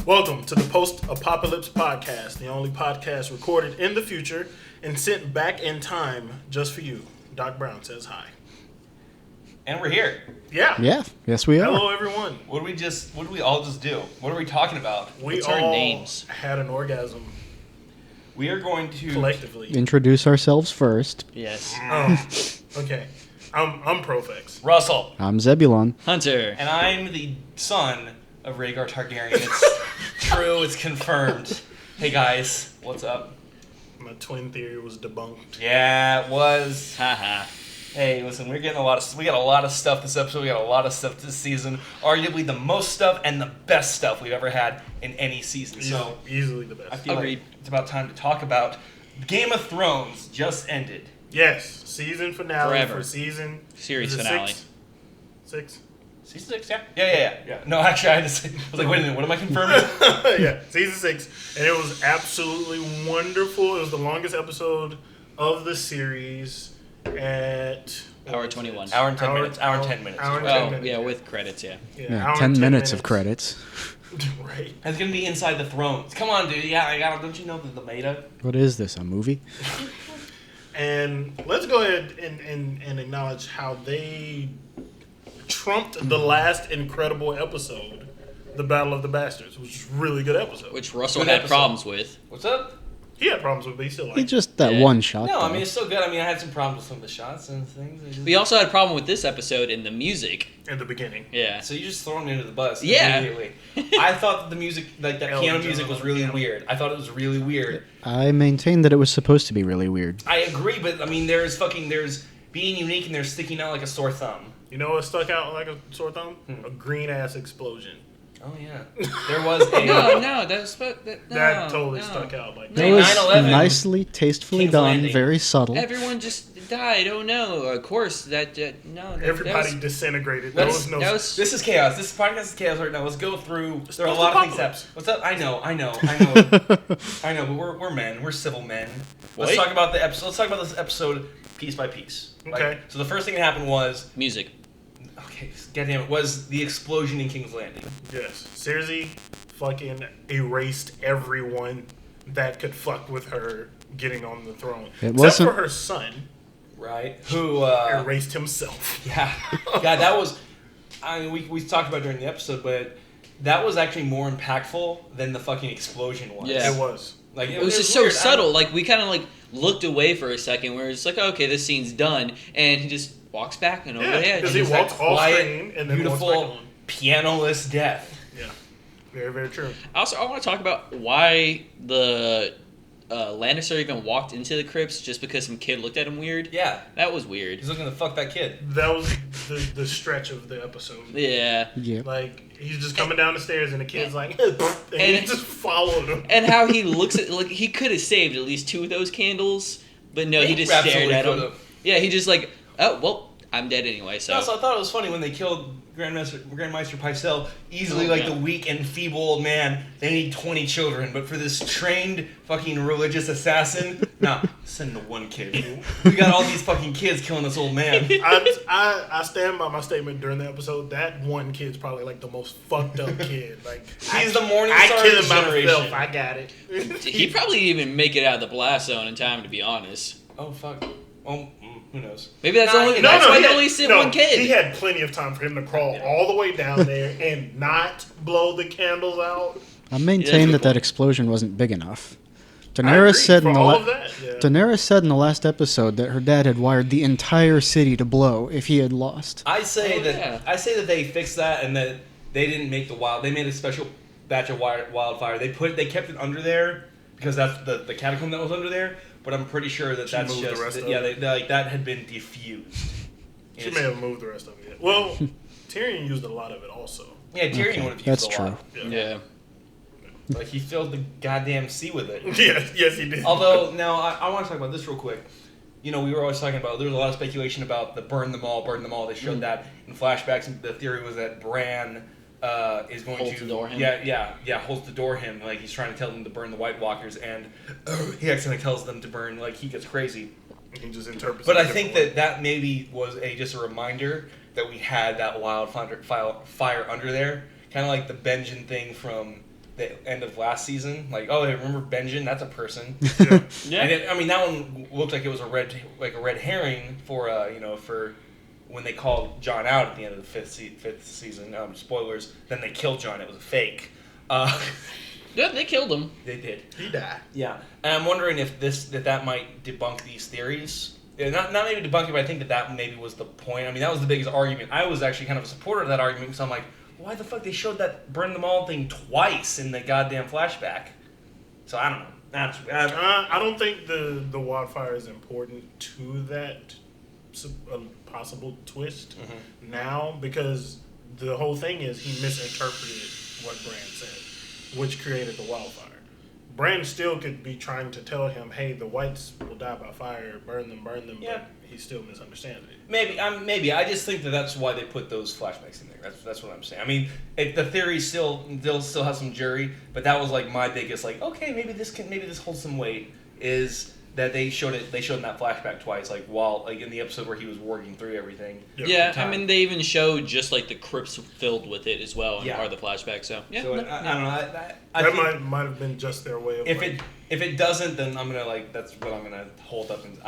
Welcome to the Post-Apopalypse podcast, the only podcast recorded in the future and sent back in time just for you. Doc Brown says hi. And we're here. Yeah. Yeah. Yes, we are. Hello, everyone. What did we all just do? What are we talking about? We What's all our names? had an orgasm We are going to collectively. Introduce ourselves first. Yes. Okay. I'm Profex. Russell. I'm Zebulon. Hunter. And I'm the son of Rhaegar Targaryen. It's true, it's confirmed. Hey guys, what's up? My twin theory was debunked. Yeah, it was. Haha. Hey, listen, we got a lot of stuff this episode. We got a lot of stuff this season. Arguably the most stuff and the best stuff we've ever had in any season. So Easily the best. I feel like it's about time to talk about Game of Thrones just ended. Yes. Season finale Forever. for season. Series is it finale. Six? Season 6, yeah? Yeah. No, actually, I was like, wait a minute, what am I confirming? Yeah, season 6. And it was absolutely wonderful. It was the longest episode of the series at... Hour 21. Hour and 10 minutes. Hour and 10 minutes. Hour and Oh, 10 minutes. yeah, with credits, yeah. Yeah, hour 10 and minutes of credits. Right. It's going to be inside the thrones. Come on, dude. Yeah, don't you know the meta? What is this, a movie? And let's go ahead and acknowledge how they trumped the last incredible episode, The Battle of the Bastards, which was a really good episode. Which Russell Good had episode. problems with. What's up? He had problems with, but he still liked He it. just that Yeah. one shot. No, I though. mean, it's still good. I mean, I had some problems with some of the shots and things. We also had a problem with this episode in the music. In the beginning. Yeah. So you just throw me into the bus Yeah. immediately. I thought that the music, like that Elton piano John music was on really piano. weird. I thought it was really weird. I maintain that it was supposed to be really weird. I agree, but I mean, there's being unique and there's sticking out like a sore thumb. You know what stuck out like a sore thumb? A green-ass explosion. Oh, yeah. There was a... No, that's... No, That totally no. stuck out like That Hey, was 9/11. nicely, tastefully King's done, Landing. very subtle. Everyone just died. Oh, no. Of course, no. Everybody disintegrated. There was no... This is chaos. This podcast is chaos right now. Let's go through... There are a lot of things that... What's up? I know. But we're men. We're civil men. Let's Wait. talk about the episode. Let's talk about this episode piece by piece. Right? Okay. So the first thing that happened was... Music. Okay, goddamn it. Was the explosion in King's Landing. Yes. Cersei fucking erased everyone that could fuck with her getting on the throne. It Except wasn't- for her son, Right? Who... erased himself. Yeah. God, that was... I mean, we talked about it during the episode, but that was actually more impactful than the fucking explosion was. Yeah. It was. Like, It was just so weird. subtle. Like, we kind of, like, looked away for a second where it's like, okay, this scene's done. And he just walks back and over Yeah, the edge. because And he he's walks off quiet, screen and then walks back beautiful, on. piano-less death. Yeah. Very, very true. Also, I want to talk about why the Lannister even walked into the crypts just because some kid looked at him weird. Yeah. That was weird. He's looking to fuck that kid. That was the stretch of the episode. Yeah. Yeah. Like, he's just coming down the stairs and the kid's like, and he just followed him. And how he looks at, like, he could have saved at least 2 of those candles, but no, he just stared Absolutely at him. could've. Yeah, he just like, oh, well, I'm dead anyway, so. Also, I thought it was funny when they killed Grandmaster Pycelle, easily Oh, like yeah. the weak and feeble old man. They need 20 children, but for this trained fucking religious assassin, nah, send the one kid. We got all these fucking kids killing this old man. I stand by my statement during the episode. That one kid's probably like the most fucked up kid. Like, He's the morning I star of killed his him by generation. myself. I got it. He probably didn't even make it out of the blast zone in time, to be honest. Oh, fuck. Oh, who knows? Maybe that's Nah, only, no, that's why he they had- only sent no, one kid. He had plenty of time for him to crawl all the way down there and not blow the candles out. I maintain good that point. explosion wasn't big enough. I agree, Daenerys said for in the all la- of that. Yeah. Daenerys said in the last episode that her dad had wired the entire city to blow if he had lost. I say Oh, that yeah. I say that they fixed that and that they didn't make the wild. They made a special batch of wildfire. They kept it under there because that's the catacomb that was under there. But I'm pretty sure that She that's moved the just rest of yeah. it. They, like that had been diffused. She It's- may have moved the rest of it. Well, Tyrion used a lot of it also. Yeah, Tyrion Okay, would have used that's a true. lot. Yeah. Like he filled the goddamn sea with it. Yes, he did. Although now I want to talk about this real quick. You know, we were always talking about there was a lot of speculation about the burn them all. They showed that in flashbacks. And the theory was that Bran is going Holds to the door him? holds the door him, like he's trying to tell them to burn the White Walkers, and he accidentally tells them to burn, like he gets crazy. He just interprets. But it I think differently. that maybe was just a reminder that we had that wildfire under there, kind of like the Benjen thing from the end of last season. Like, oh, remember Benjen? That's a person. Yeah. And I mean, that one looked like it was a red herring for for when they called John out at the end of the fifth season. Spoilers. Then they killed John. It was a fake. Yeah, they killed him. They did. He died. Yeah, and I'm wondering if that might debunk these theories. Yeah, not maybe debunk it, but I think that maybe was the point. I mean, that was the biggest argument. I was actually kind of a supporter of that argument because I'm like, why the fuck they showed that burn them all thing twice in the goddamn flashback? So I don't know. I don't think the wildfire is important to that possible twist now, because the whole thing is he misinterpreted what Bran said, which created the wildfire. Bran still could be trying to tell him, hey, the whites will die by fire, burn them, yeah. but he still misunderstands it. Maybe. I just think that's why they put those flashbacks in there. That's what I'm saying. I mean, the theory still has some jury, but that was like my biggest like, okay, maybe this holds some weight, is that they showed in that flashback twice, like while in the episode where he was working through everything. Yeah, I mean they even showed just like the crypts filled with it as well in part of the flashback. So yeah, so I don't know. I That think might have been just their way of if it doesn't, then I'm gonna that's what I'm gonna hold up, and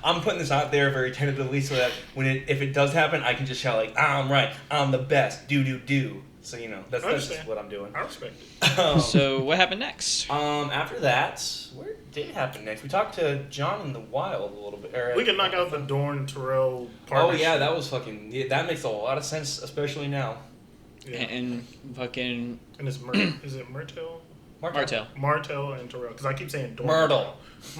I'm putting this out there very tentatively so that if it does happen, I can just shout like, I'm right, I'm the best, do. So that's just what I'm doing. I respect it. So what happened next? After that, where did it happen next? We talked to John in the Wild a little bit. We can knock out the Dorne Terrell partnership. Oh yeah, that was that makes a lot of sense, especially now. Yeah. And fucking And it's is it Myrtle? Martell. And Terrell, because I keep saying Dorne. Myrtle.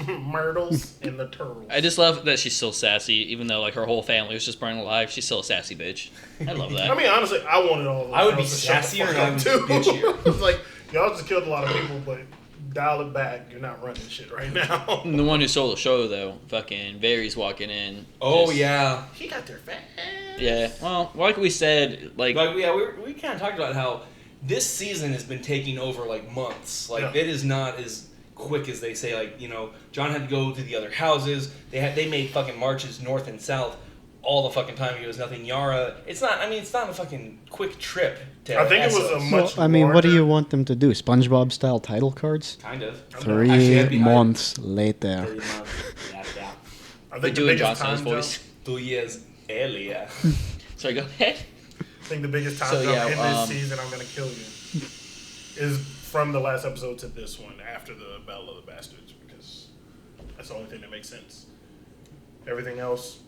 Myrtles and the Turtles. I just love that she's still sassy, even though like her whole family was just burned alive. She's still a sassy bitch. I love that. I mean, honestly, I wanted all those. I would be girls to shut the sassier fuck and I up, would too. be bitchier. It's like, y'all just killed a lot of people, but dial it back. You're not running shit right now. The one who stole the show though, fucking Varys walking in. Oh just- yeah. He got there fast. Yeah. Well, like we said, Like we kind of talked about how this season has been taking over like months. Like it is not as quick as they say. Like John had to go to the other houses. They made fucking marches north and south all the fucking time. He was nothing. Yara. It's not a fucking quick trip. I think it was a much. Well, I mean, what do larger- you want them to do? SpongeBob style title cards? Kind of. 3 Actually, that'd be months later. 3 months. Yeah. I we think do the in biggest Johnson's time voice. jump. 2 years earlier. Sorry, go ahead. I think the biggest time So, jump yeah, in this season, I'm gonna kill you, is from the last episode to this one after the Battle of the Bastards, because that's the only thing that makes sense. Everything else,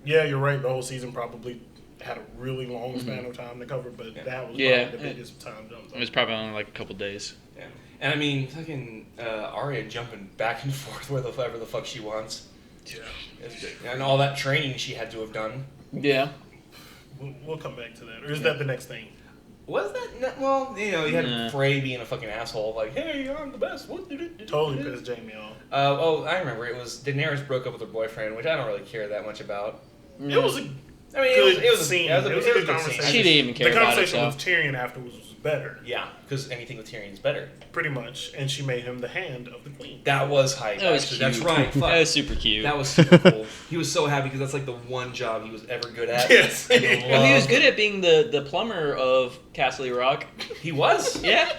yeah, you're right. The whole season probably had a really long span of time to cover, but that was probably the biggest time jump. It was probably only like a couple days. Yeah. And I mean, fucking Arya jumping back and forth wherever the fuck she wants. Yeah, It's good. And all that training she had to have done. Yeah. we'll come back to that. Or is that the next thing? Was that? Well, you had Frey being a fucking asshole, like, hey, I'm the best. Totally pissed Jamie off. I remember. It was Daenerys broke up with her boyfriend, which I don't really care that much about. It was a I mean, good it was a scene. It was a good good conversation. scene. She didn't even care The about it. conversation So. with Tyrion afterwards was better, Yeah, because anything with Tyrion's better. pretty much, and she made him the hand of the queen. That was hype. That was actually. cute. That's right. Fuck. That was super cute. That was super cool. He was so happy because that's like the one job he was ever good at. Yes. And Well, he was good at being the plumber of Castle Rock. He was. Yeah.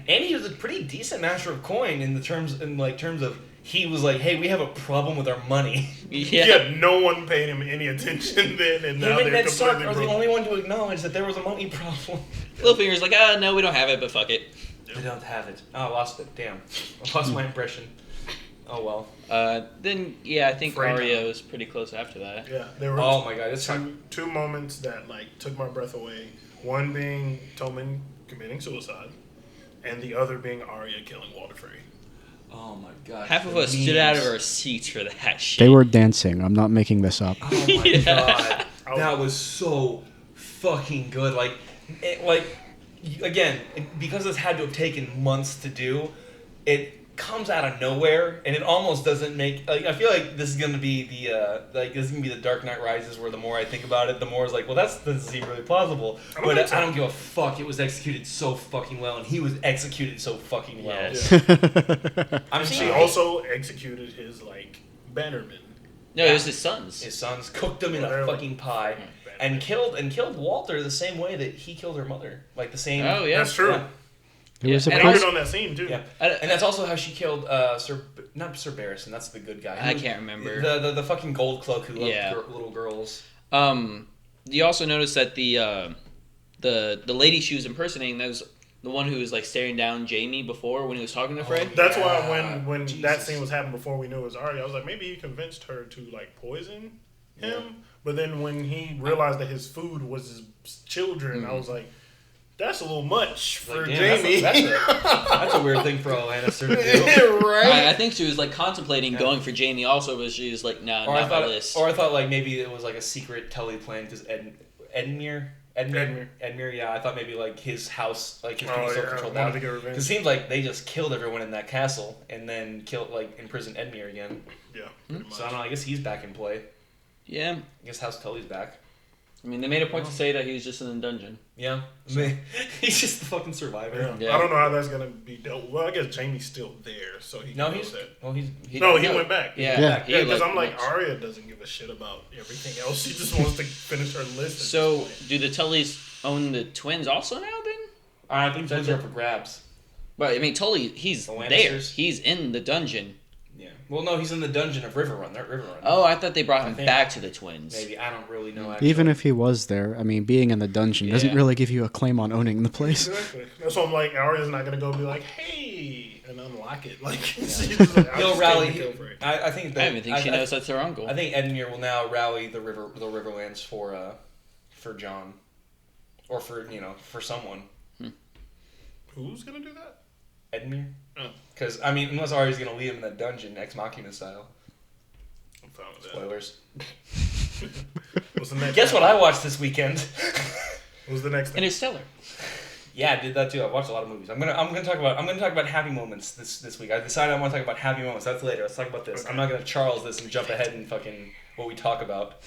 And he was a pretty decent master of coin in terms of he was like, hey, we have a problem with our money. Yeah. No one paid him any attention then, and now Him and they're Ned Stark completely are the broke. only one to acknowledge that there was a money problem. Littlefinger's like, no, we don't have it, but fuck it. They don't have it. Oh, I lost it. Damn. I lost my impression. Oh, well. Then, yeah, I think Frey Arya now. was pretty close after that. Yeah, there were Oh, my God. It's two moments that like took my breath away. One being Tommen committing suicide, and the other being Arya killing Walder Frey. Oh, my God. Half of The us stood out of memes. our seats for that shit. They were dancing. I'm not making this up. Oh, my Yeah. God. That was so fucking good. Again, because this had to have taken months to do, it comes out of nowhere, and it almost doesn't make. Like, I feel like this is gonna be the Dark Knight Rises, where the more I think about it, the more it's like, well, that doesn't seem really plausible. I don't think so. I don't give a fuck. It was executed so fucking well, and he was executed so fucking well. Yes. I'm And she seeing also executed his bannerman. No, it was his sons. his sons cooked him in They're a like- fucking pie. And killed Walter the same way that he killed her mother, like the same. Oh, yeah. That's true. Yeah. It was a And and I pretty, on that scene too. Yeah, and that's also how she killed not Sir Barristan. That's the good guy. I can't remember. The fucking gold cloak who loved Yeah. little girls. You also notice that the lady she was impersonating, that was the one who was like staring down Jamie before when he was talking to Fred. That's Yeah. why when Jesus. that scene was happening before we knew it was Arya, I was like, maybe he convinced her to like poison him. Yeah. But then when he realized that his food was his children, I was like, that's a little much for Like, damn, Jamie. That's a weird thing for a Lannister to do. Right? I think she was like contemplating going for Jamie also, but she was like, nah, Or I not my thought, list. or I thought like maybe it was like a secret Tully plan because Edmure, yeah. I thought maybe like his house, like his people still controlled wanted that. to get Because revenge. it seemed like they just killed everyone in that castle and then imprisoned Edmure again. Yeah, pretty much. So I don't know. I guess he's back in play. Yeah. I guess House Tully's back. I mean, they made a point to say that he was just in the dungeon. Yeah, he's just the fucking survivor. Yeah. I don't know how that's gonna be dealt with. Well, I guess Jamie's still there, so he No, can he's do that. well, he He went back. Yeah. Yeah. he, Yeah, because I'm like, went- Arya doesn't give a shit about everything else. She just wants to finish her list. at So, this point. do the Tullys own the twins also now then? I think those are up for grabs. But I mean, Tully, he's The there. Lannisters? He's in the dungeon. Yeah. Well, no, he's in the dungeon of Riverrun. They're at Riverrun. Oh, I thought they brought I him think- back to the twins. Maybe I don't really know. Actually. even if he was there, I mean, being in the dungeon doesn't Yeah. really give you a claim on owning the place. Exactly. That's why I'm like, Arya's not gonna go be like, hey, and unlock it. Like, she's just like, He'll just rally. came to kill for it. I think that. I don't even think she knows that's her uncle. I think Edmure will now rally the Riverlands for John, or for someone. Who's gonna do that? Edmure. Oh. Because I mean, unless Arya's gonna lead him in that dungeon, Ex Machina style. I'm fine with that. Spoilers. What's the next? Guess thing? what I watched this weekend? What's the next thing? Interstellar. Yeah, I did that too. I watched a lot of movies. I'm gonna talk about happy moments this week. I decided I want to talk about happy moments. That's later. Let's talk about this. Okay. I'm not gonna Charles this and jump ahead and fucking what we talk about.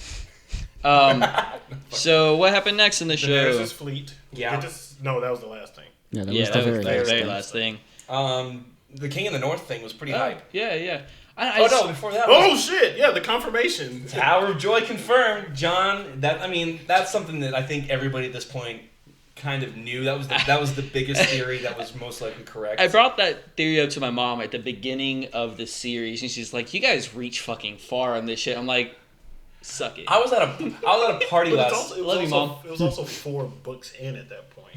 So what happened next in the show? Daenerys' fleet. Yeah. No, that was the last thing. Yeah, that Yeah, was that the was very the last very thing. last thing. The King of the North thing was pretty Oh, hype. yeah. Before that. was Oh shit! Yeah, the confirmation. Tower of Joy confirmed, John. That's something that I think everybody at this point kind of knew. That was the biggest theory that was most likely correct. I brought that theory up to my mom at the beginning of the series, and she's like, "You guys reach fucking far on this shit." I'm like, "Suck it." I was at a party But last. it was Love you, also, Mom. It was also 4 books in at that point.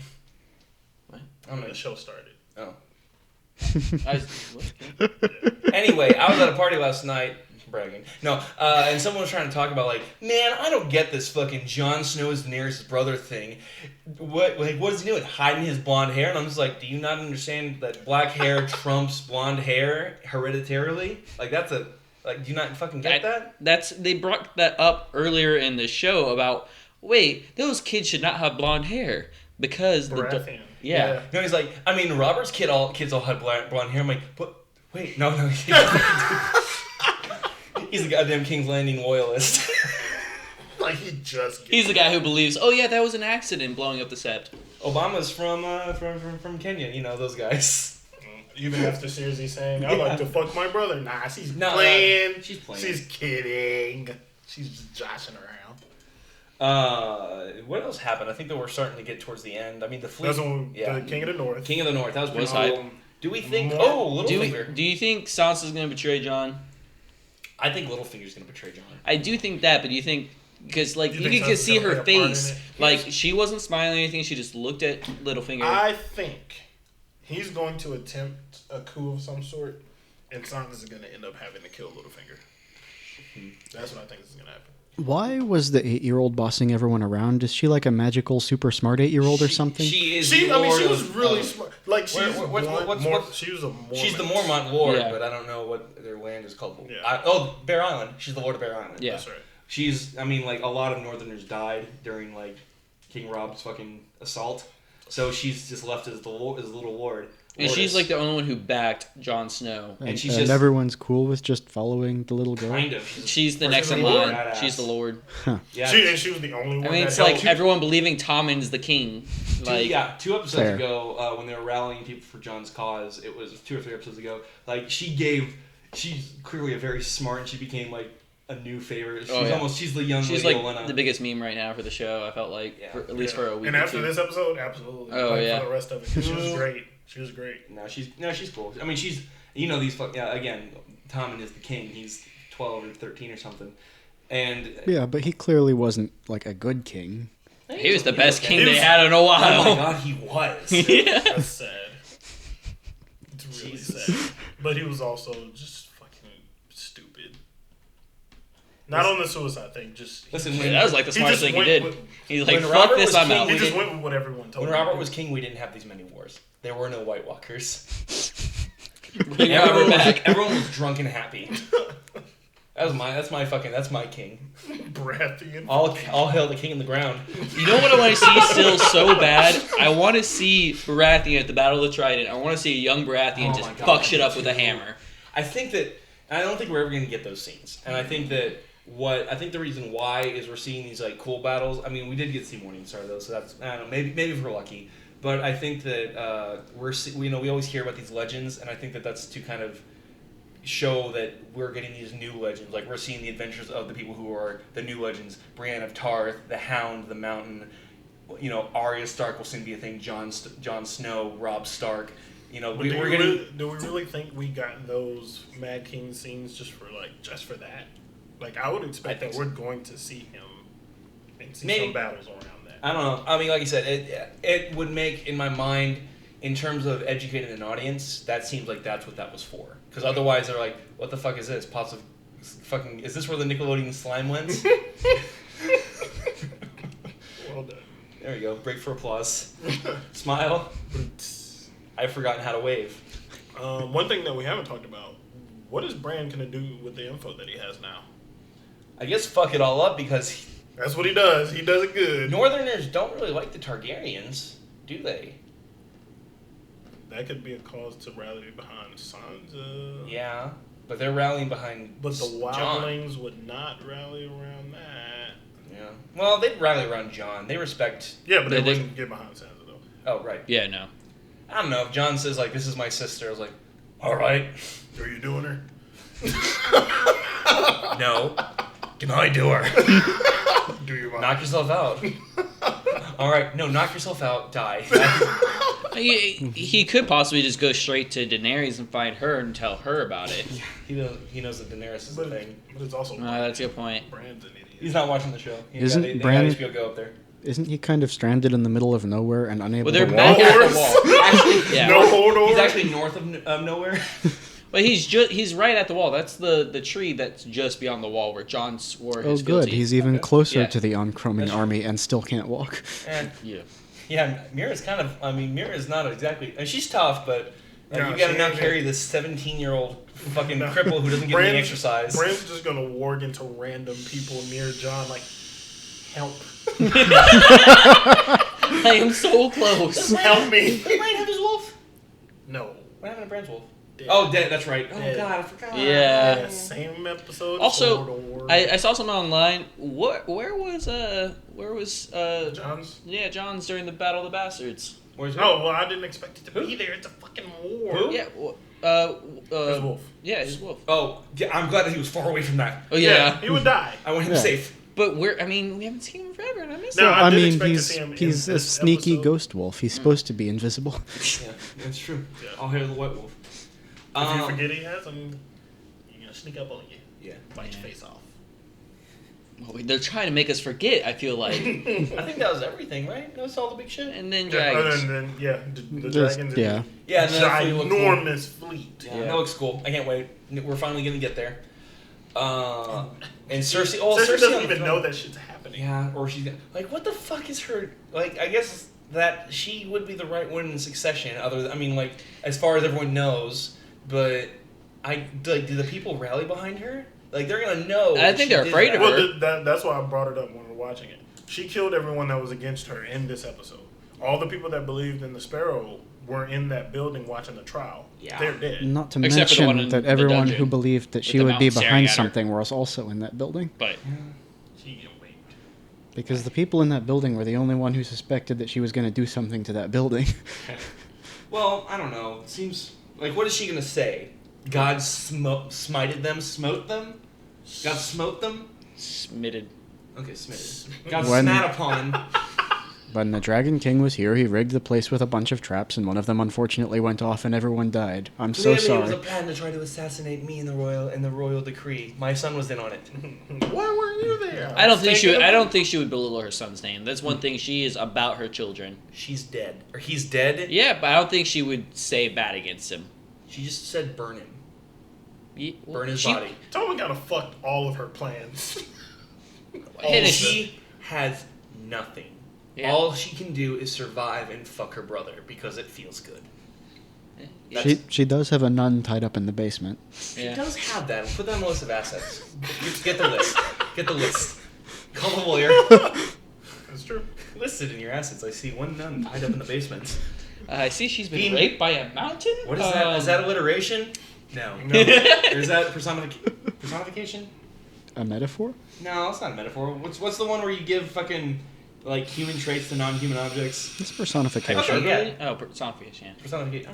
What? When the show started. Oh. Anyway, I was at a party last night. Bragging. No, and someone was trying to talk about like, man, I don't get this fucking Jon Snow is Daenerys' what thing. What is he doing? Hiding his blonde hair? And I'm just like, do you not understand that black hair trumps blonde hair hereditarily? Like do you not fucking get that? They brought that up earlier in the show about, wait, those kids should not have blonde hair because Baratheon. yeah. No, he's like, I mean, Robert's kids all had blonde hair. I'm like, but wait, no. He's the goddamn King's Landing loyalist. Like he just. He's the guy who believes, oh yeah, that was an accident blowing up the set. Obama's from Kenya, those guys. Even after Cersei saying, "I like to fuck my brother." Nah, she's No, playing. she's playing. She's kidding. She's just joshing around. What else happened? I think that we're starting to get towards the end. I mean, the fleet. That's when the King of the North. King of the North. That was pretty Was cool. hype. Do we think? More- Do Littlefinger. you think Sansa's gonna betray John? I think Littlefinger's gonna betray John. I do think that, but do you think because like You you think could Sansa's see gonna her play a part in face, it? like she wasn't smiling or anything. She just looked at Littlefinger. I think he's going to attempt a coup of some sort, and Sansa's going to end up having to kill Littlefinger. That's what I think is going to happen. Why was the 8-year-old bossing everyone around? Is she like a magical, super smart 8-year-old or something? She is. She the Lord was of- really of- smart. Like she's she was a Mormon. She's the Mormont Lord, Yeah. but I don't know what their land is called. Yeah. Bear Island. She's the Lord of Bear Island. Yeah. That's right. She's. I mean, like a lot of Northerners died during like King Rob's fucking assault, so she's just left as the little lord. and she's Lordess. like the only one who backed Jon Snow. And, she's and just- everyone's cool with just following the little girl. kind of. She's the Or next she's in the Lord. line. Badass. She's the Lord. Yeah. She was the only one. I mean, that it's like helped. everyone believing Tommen's the king. Like, 2 episodes Fair. ago, when they were rallying people for John's cause, it was 2 or 3 episodes ago. Like she's clearly a very smart, and she became like a new favorite. She's the young. she's Lady like Olenna. the biggest meme right now for the show. I felt like, Yeah. at least for a week. And or after two. this episode, absolutely. Oh, Like, yeah. For the rest of it, 'cause she was great. She was great. No, she's cool. I mean, she's these again. Tommen is the king. He's 12 or 13 or something, and Yeah, but he clearly wasn't like a good king. He was the best king He they was- had in a while. Oh my god, he was. Yeah. That's sad. It's really sad. But he was also just fucking stupid. Not on the suicide thing, just... Listen, Yeah, that was like the He smartest just thing he went did. with- He's like, when fuck Robert this, was I'm king, out. He just went with what everyone told When him. Robert was king, we didn't have these many wars. There were no White Walkers. Bring Robert back. Everyone was drunk and happy. That's my king. Baratheon. All hail the king in the ground. You know what I want to see still so bad? I want to see Baratheon at the Battle of the Trident. I want to see a young Baratheon Oh just my God, fuck shit up me with a too. hammer. I don't think we're ever going to get those scenes. And I think that the reason why is we're seeing these like cool battles. I mean, we did get to see Morningstar though, so that's, I don't know, maybe if we're lucky. But I think that we always hear about these legends, and I think that that's to kind of show that we're getting these new legends. Like we're seeing the adventures of the people who are the new legends: Brienne of Tarth, the Hound, the Mountain. Arya Stark will soon be a thing. Jon Snow, Robb Stark. But do we really think we got those Mad King scenes just for that? Like, I would expect that we're going to see him and see some battles around that. I don't know. I mean, like you said, it would make, in my mind, in terms of educating an audience, that seems like that's what that was for. Because otherwise, they're like, what the fuck is this? Pots of fucking... Is this where the Nickelodeon slime went? Well done. There you go. Break for applause. Smile. I've forgotten how to wave. One thing that we haven't talked about, what is Bran going to do with the info that he has now? I guess fuck it all up because... That's what he does. He does it good. Northerners don't really like the Targaryens, do they? That could be a cause to rally behind Sansa. Yeah, but they're rallying behind But the Jon. wildlings would not rally around that. Yeah. Well, they'd rally around Jon. They respect... Yeah, but they They- wouldn't get behind Sansa, though. Oh, right. Yeah, no. I don't know. If Jon says, like, this is my sister, I was like, all right. Are you doing her? No. Can I do her? Do you mind? Knock yourself out. All right. No, knock yourself out. Die. He could possibly just go straight to Daenerys and find her and tell her about it. He knows that Daenerys is the thing. But it's also... That's a good point. Brand's an idiot. He's not watching the show. Isn't they Bran- got HBO Go up there. Isn't he kind of stranded in the middle of nowhere and unable Well, they're to back walk? at the wall. Actually, Yeah. No Hodor? He's actually north of nowhere. But he's right at the wall. That's the tree that's just beyond the wall where Jon swore Oh, his good. fealty. He's even closer Yeah. to the oncoming That's army and still can't walk. And Yeah. Mira's kind of... I mean, Mira's not exactly... And she's tough, but... Yeah, you gotta she now ain't- carry this 17-year-old fucking No. cripple who doesn't get any exercise. Brand's just gonna warg into random people near John, like, help. I am so close. Help me. Does Bran have his wolf? No. What happened to Bran's wolf? Dead. Oh, dead. That's right. Oh Dead. God, I forgot. Yeah. Yeah, same episode. Also, Hodor. I saw something online. Where was John's? yeah, John's during the Battle of the Bastards. Where's Oh, well, I didn't expect it to be there. It's a fucking war. Who? Yeah, His wolf. Yeah, his wolf. Oh, yeah, I'm glad that he was far away from that. Oh yeah, He would die. I want him Yeah. safe. but we haven't seen him forever, and I miss No, him. I I did mean, expect to see him in he's a this sneaky episode. ghost wolf. He's supposed to be invisible. Yeah, that's true. Yeah. I'll hear the white wolf. If you forget he has him, he's gonna sneak up on you. Yeah. Bite your face off. Well, they're trying to make us forget. I feel like, I think that was everything, right? That was all the big shit. and then Yeah, dragons. and then, the Just- dragons. yeah. Yeah, and then that fleet looked cool. ginormous fleet. Yeah, that looks cool. I can't wait. We're finally gonna get there. And Cersei. Oh, Cersei Cersei doesn't on the even throne. know that shit's happening. Yeah, or she's like, what the fuck is her? Like, I guess that she would be the right one in succession. I mean, like, as far as everyone knows, but do the people rally behind her? Like, they're gonna know. I think they're afraid of her. Well, that's why I brought it up when we were watching it. She killed everyone that was against her in this episode. All the people that believed in the Sparrow were in that building watching the trial. Yeah. They're dead. Not to Except for the one mention in that the everyone dungeon who believed that with she the would be mountain staring behind at her. something was also in that building. But She get raped. Because the people in that building were the only one who suspected that she was going to do something to that building. Well, I don't know. It seems like, what is she gonna say? God smited them, smote them. God smote them. smitted. Okay, smitted. God When- spat upon When the Dragon King was here, he rigged the place with a bunch of traps, and one of them unfortunately went off and everyone died. I'm so Clearly, it was sorry. a plan to try to assassinate me in the royal decree. My son was in on it. Why weren't you there? I don't think she would belittle her son's name. That's one thing. She is about her children. She's dead. Or he's dead? Yeah, but I don't think she would say bad against him. She just said burn him. Well, Burn his she- body. Toma gotta fuck all of her plans. Hit it. She has nothing. Yeah. All she can do is survive and fuck her brother because it feels good. She does have a nun tied up in the basement. She Yeah. does have that. Put that on the list of assets. Get the list. Get the list. Call the lawyer. That's true. List it in your assets. I see one nun tied up in the basement. I see she's been Being- raped by a mountain. What is that? Is that alliteration? No. No. Or is that personification? A metaphor? No, it's not a metaphor. What's the one where you give fucking like human traits to non-human objects? It's personification. Okay. Privilege? yeah. Oh, personification. Yeah. Personification.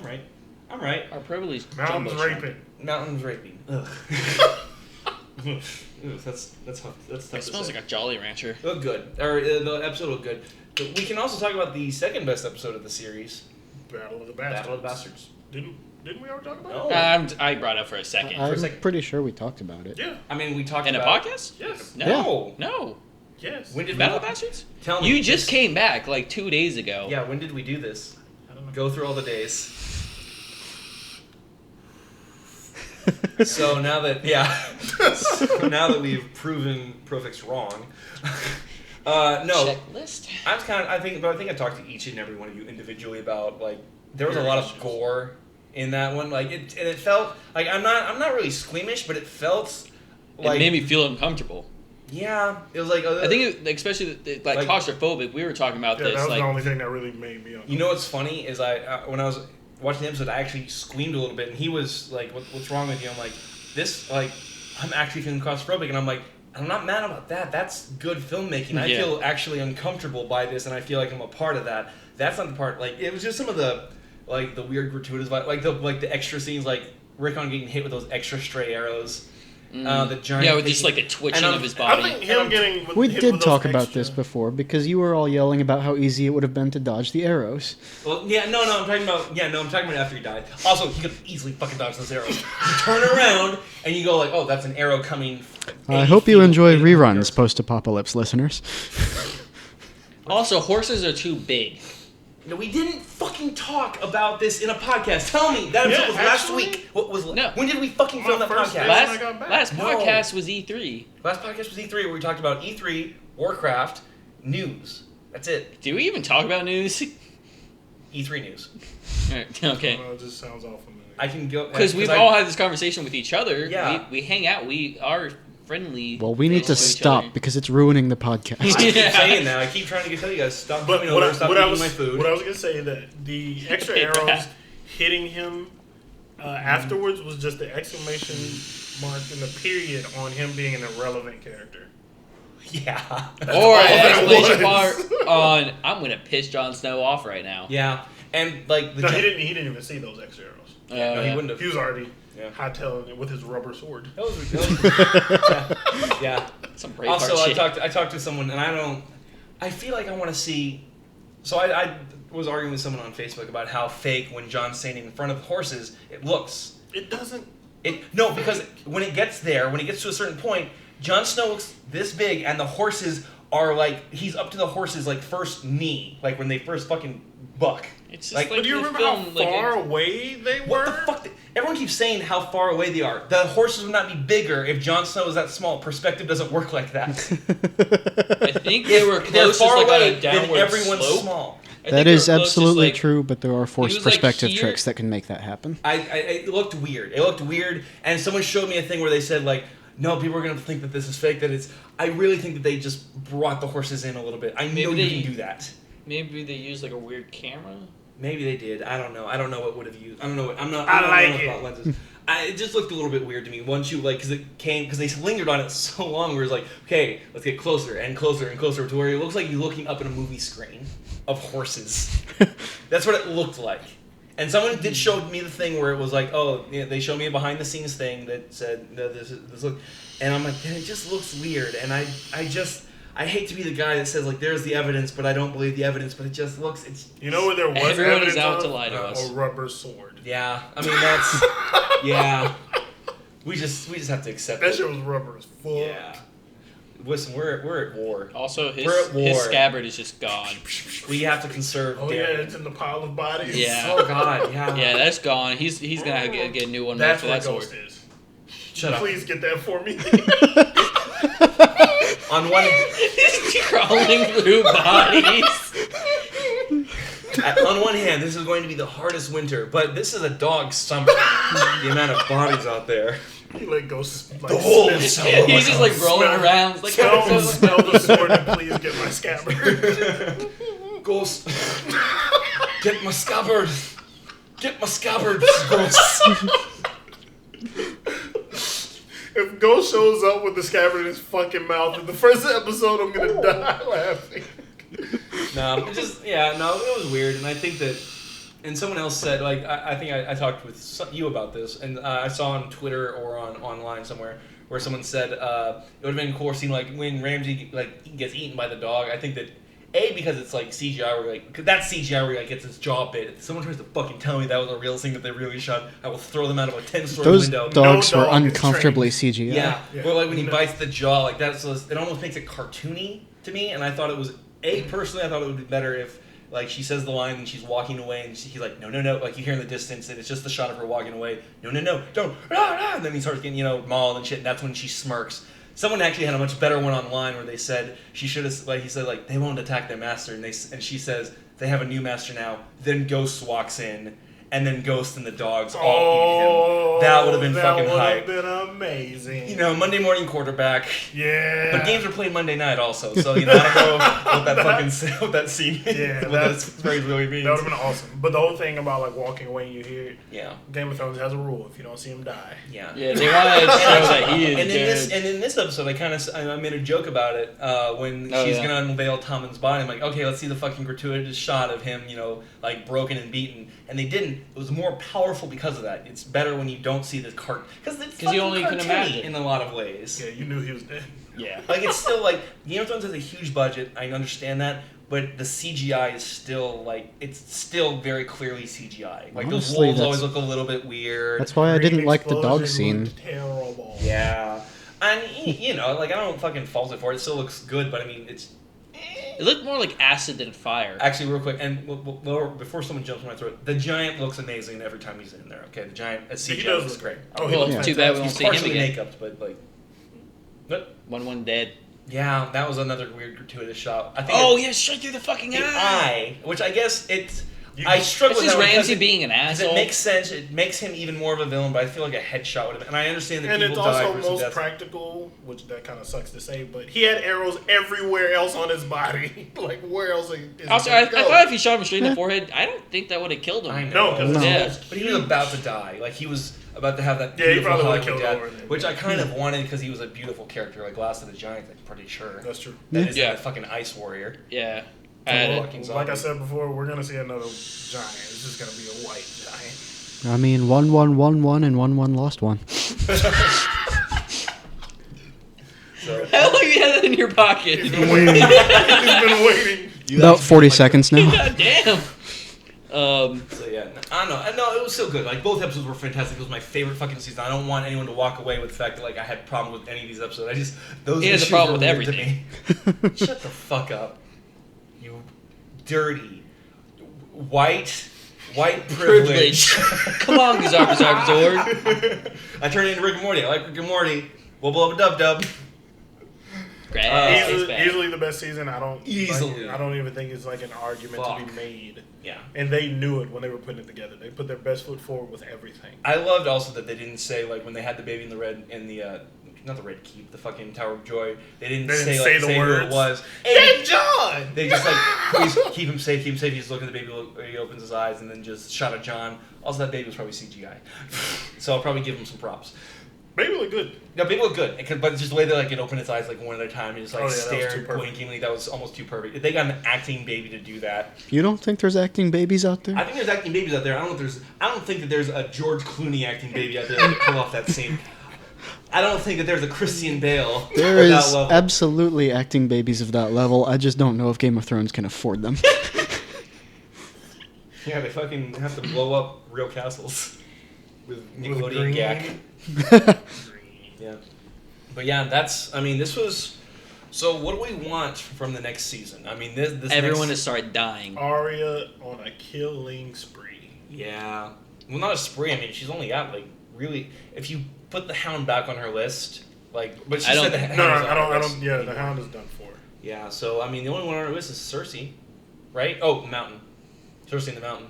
I'm right. Our privilege. Mountains jumbo shrimp. raping. Mountains raping. Ugh. Ew, that's tough. That's tough. It smells like a Jolly Rancher. Look good. Or the episode looked good. But we can also talk about the second best episode of the series, Battle of the Bastards. Battle of the Bastards. Didn't we already talk about No. it? I brought it up for a second. I'm second. pretty sure we talked about it. Yeah. I mean, we talked In a about podcast? Yes. No. No. Yes. When did Battle of we, Bastards? Tell me. You just this- came back like 2 days ago. Yeah. When did we do this? I don't know. Go through all the days. So now that so now that we've proven Profix wrong, no, Checklist. I think I talked to each and every one of you individually about like there was a lot of gore in that one. Like it felt like I'm not really squeamish, but it felt like It made me feel uncomfortable. yeah, it was like I think, especially like claustrophobic. We were talking about Yeah, this. that was Like, the only thing that really made me uncomfortable. you know what's funny is when I was watching the episode, I actually screamed a little bit, and he was like, "What's wrong with you?" I'm like, "This like I'm actually feeling claustrophobic," and I'm like, "I'm not mad about that. That's good filmmaking. I Yeah. feel actually uncomfortable by this, and I feel like I'm a part of that. That's not the part. Like it was just some of the like the weird gratuitous like the extra scenes, like Rickon getting hit with those extra stray arrows." The giant yeah, with thing- just like the twitching and of his I body. think him getting. We hit did with talk those about extra- this before because you were all yelling about how easy it would have been to dodge the arrows. Well, yeah, no, I'm talking about after he died. Also, he could easily fucking dodge those arrows. You turn around and you go like, oh, that's an arrow coming. I 80 hope you feet, enjoy 80 reruns, yards. post-apocalypse listeners. Also, horses are too big. No, we didn't fucking talk about this in a podcast. Tell me that episode Yeah, was last actually? week. What was No. When did we fucking film that first podcast? day. Last, when I got back. last No. podcast was E E3. Last podcast was E3 where we talked about E3, Warcraft, news. That's it. Do we even talk about news? E3 news. Alright, okay. It just sounds all familiar. I can go Because we've all had this conversation with each other. Yeah. We hang out. We are friendly. Well, we need to each stop other. because it's ruining the podcast. I keep Yeah. saying that. I keep trying to tell you guys stop But coming what over, I, stop what I eating was my food. what I was gonna say that the extra Pay arrows back. hitting him afterwards was just the exclamation mark and the period on him being an irrelevant character. Yeah. Or an that exclamation was. mark on, I'm going to piss Jon Snow off right now. Yeah. And like the No, he didn't even see those extra arrows. no, he wouldn't have. He was already Yeah. hightailing it with his rubber sword. That was yeah. Some Braveheart Also, shit. I talked to someone, and I feel like I want to see. So I was arguing with someone on Facebook about how fake when Jon's standing in front of horses it looks. It doesn't. No, because when it gets to a certain point, Jon Snow looks this big, and the horses are like he's up to the horses like first knee, like when they first fucking buck. It's just like, like But do you the remember film, how like, far away they were? What the fuck? Everyone keeps saying how far away they are. The horses would not be bigger if Jon Snow is that small. Perspective doesn't work like that. I think they were They're close, far just like away, on a downward then everyone's slope. small. I think That they is were close, just absolutely like- true, but there are forced was, like, perspective here. tricks that can make that happen. It looked weird. It looked weird, and someone showed me a thing where they said like, "No, people are gonna think that this is fake." That it's. I really think that they just brought the horses in a little bit. I know Maybe you they- can do that. Maybe they used like a weird camera. Maybe they did. I don't know. I don't know what would have used. I don't know. I'm not. I don't like know it. about lenses. It just looked a little bit weird to me once you like because they lingered on it so long. Where it's like, okay, let's get closer and closer and closer to where it looks like you're looking up at a movie screen of horses. That's what it looked like. And someone did show me the thing where it was like, oh, yeah, they showed me a behind the scenes thing that said no, this look, and I'm like, it just looks weird, and I I hate to be the guy that says like there's the evidence, but I don't believe the evidence. But it just looks. You know where there was Everyone evidence is out of? to lie to us. A rubber sword. Yeah, I mean that's yeah. We just have to accept That it. shit was rubber as fuck. Yeah. Listen, we're at war. Also, We're at war. his scabbard is just gone. We have to conserve. Oh Darren. yeah, it's in the pile of bodies. Yeah. Oh God. Yeah. Yeah, that's gone. He's gonna get a new one That's for where that sword. Ghost is. Shut up. Please get that for me. On one. He's crawling through bodies. On one hand, this is going to be the hardest winter, but this is a dog summer. The amount of bodies out there. You let Ghost like, The whole sniff. summer. He's just like rolling around. It's like, Smell the sword and please get my scabbard. Ghost. Get my scabbard. Get my scabbard, Ghost. If Ghost shows up with the scabbard in his fucking mouth in the first episode, I'm gonna die laughing. No, it was weird, and I think that, and someone else said, like, I think I talked with you about this, and I saw on Twitter or online somewhere where someone said it would have been cool seeing like when Ramsey like gets eaten by the dog. I think that because it's like CGI, where like, cause that's CGI where he like, gets his jaw bit. If someone tries to fucking tell me that was a real thing that they really shot, I will throw them out of a 10-story Those window. dogs No were dog is uncomfortably CGI. Yeah, Yeah. or like when he No. bites the jaw, like that's it almost makes it cartoony to me. And I thought it was personally, I thought it would be better if like she says the line and she's walking away and he's like no, like you hear in the distance and it's just the shot of her walking away. No, don't, and then he starts getting mauled and shit. And that's when she smirks. Someone actually had a much better one online where they said she should have like he said like they won't attack their master and she says they have a new master now. Then Ghost walks in. And then Ghost and the dogs all eat him. That would have been fucking hype. That would have been amazing. Monday morning quarterback. Yeah. But games are played Monday night also, so I don't know what that what that scene, Yeah, what that phrase really means. That would have been awesome. But the whole thing about like walking away and you hear it, Yeah. Game of Thrones has a rule: if you don't see him die, Yeah. Yeah, they wanted to show that he is And good. in this episode, I made a joke about it when Oh, she's yeah. gonna unveil Tommen's body. I'm like, okay, let's see the fucking gratuitous shot of him, like broken and beaten. And they didn't. It was more powerful because of that. It's better when you don't see the cart because it's fucking you only can cartoony imagine. in a lot of ways. yeah, you knew he was dead. Yeah. Like it's still like Game of Thrones has a huge budget. I understand that, but the CGI is still like it's still very clearly CGI. Like those Honestly, wolves that's- always look a little bit weird. That's why I didn't Green like the dog explosion scene. looked Terrible. Yeah, and like I don't fucking fault it for it. It still looks good, but I mean it's. It looked more like acid than fire. Actually, real quick, and before someone jumps in my throat, the giant looks amazing every time he's in there. Okay, the giant as He CGI does looks look great. Oh, he Well, looks too bad we fantastic. won't He's see him partially again. makeup, but like. But 1-1 dead. yeah, that was another weird gratuitous shot. I think Oh, yeah, straight through the fucking the eye. eye, which I guess it's. I struggle This with is that one Ramsey because being an because asshole. it makes sense. It makes him even more of a villain, but I feel like a headshot would have. And I understand that And people it's die also for some most deaths. practical, which that kind of sucks to say, but he had arrows everywhere else on his body. Like, where else is he Also, gonna I go? thought if he shot him straight in the forehead, I don't think that would have killed him. I No, know. because No. Yeah. But he was about to die. Like he was about to have that Yeah, he beautiful probably would've Hollywood killed death, over then. which I kind of wanted because he was a beautiful character, like Last of the Giants. I'm pretty sure. That's true. That is Yeah. a fucking ice warrior. Yeah. Well, fucking like I zombie. said before, we're gonna see another giant. It's just gonna be a white giant. I mean, 1-1-1-1 and 1-1 lost one. So How long you had that in your pocket? He's been waiting. He's been waiting. About 40 seconds now. God damn. So yeah, I don't know. No, it was still good. Like both episodes were fantastic. It was my favorite fucking season. I don't want anyone to walk away with the fact that like I had problems with any of these episodes. Those He has a issues problem were with weird to everything. me. Shut the fuck up, you dirty white privilege. Come on, Gazar. I turned into Rick and Morty. I like Rick and Morty. Wubble up dub dub. Grass is Easily, bad. easily the best season. Easily. I don't even think it's like an argument to Fuck. be made. Yeah. And they knew it when they were putting it together. They put their best foot forward with everything. I loved also that they didn't say like when they had the baby in the red in the not the Red Keep, the fucking Tower of Joy. They didn't say the who words. it was. Hey, John! They just like please keep him safe, keep him safe. He's looking at the baby, he opens his eyes, and then just shot at John. Also, that baby was probably CGI, so I'll probably give him some props. Baby look good. No, baby look good, but it's just the way that like it opened its eyes like one at a time and just like Oh, yeah, that was too stared perfect. blinkingly. That was almost too perfect. If they got an acting baby to do that, You don't think there's acting babies out there? I think there's acting babies out there. I don't think that there's a George Clooney acting baby out there that can pull off that scene. I don't think that there's a Christian Bale There at that is level. absolutely acting babies of that level. I just don't know if Game of Thrones can afford them. Yeah, they fucking have to blow up real castles with Nickelodeon green. gack. Yeah. But yeah, this was... So what do we want from the next season? I mean, this Everyone to next... start dying. Arya on a killing spree. Yeah. Well, not a spree. I mean, she's only got, like, really... If you put the Hound back on her list, like... But she I said don't- the No, Hound was on her I list don't. Yeah, the anymore. Hound is done for. Yeah, so, I mean, the only one on her list is Cersei. Right? Oh, the Mountain. Cersei in the Mountain.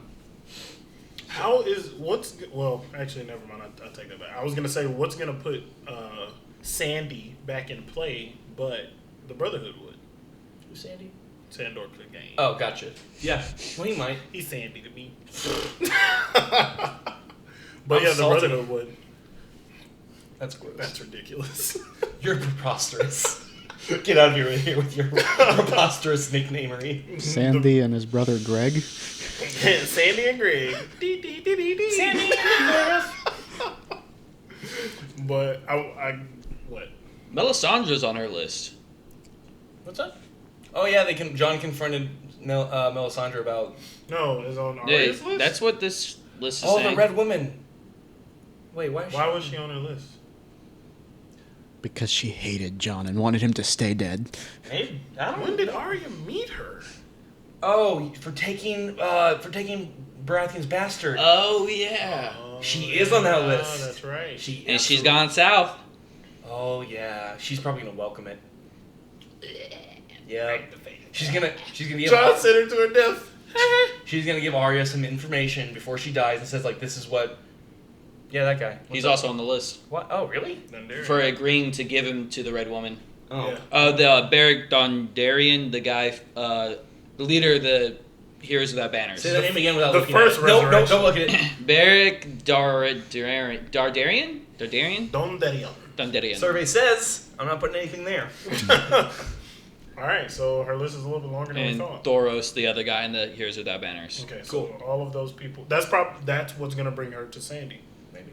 Well, actually, never mind. I take that back. I was gonna say what's gonna put Sandy back in play, but the Brotherhood would. Who's Sandy? Sandor Clegane. Oh, gotcha. Yeah. Well, he might. He's Sandy to me. But I'm yeah, the salty. Brotherhood would. That's gross. That's ridiculous. You're preposterous. Get out of here with your preposterous nicknamery. Sandy and his brother Greg. Sandy and Greg. Sandy and But what? Melisandre's on her list. What's up? Oh yeah, John confronted Melisandre about No, it's on Yeah, Arya's list. that's what this list is the saying. Red Woman. Wait, why? Why was she on her list? Because she hated John and wanted him to stay dead. Maybe, I don't When know. did Arya meet her? Oh, for taking Baratheon's bastard. Oh yeah. She is on that list. That's right. She And she's absolutely- gone south. Oh yeah, she's probably gonna welcome it. Yeah, she's gonna give John sent her to her death. she's gonna give Arya some information before she dies and says like, this is what. Yeah, that guy. What's He's up? also on the list What? Oh really? for agreeing to give him to the Red Woman. Oh. Yeah. The Beric Dondarrion, the guy, the leader of the Heroes Without Banners. Say that name again without the looking first at it. No, resurrection. don't look at it. Beric Dondarrion? Dondarrion? Dondarrion. Survey says I'm not putting anything there. All right, so her list is a little bit longer than we And thought. Thoros, the other guy in the Heroes Without Banners. Okay, so Cool. all of those people. That's what's gonna bring her to Sandy. Maybe.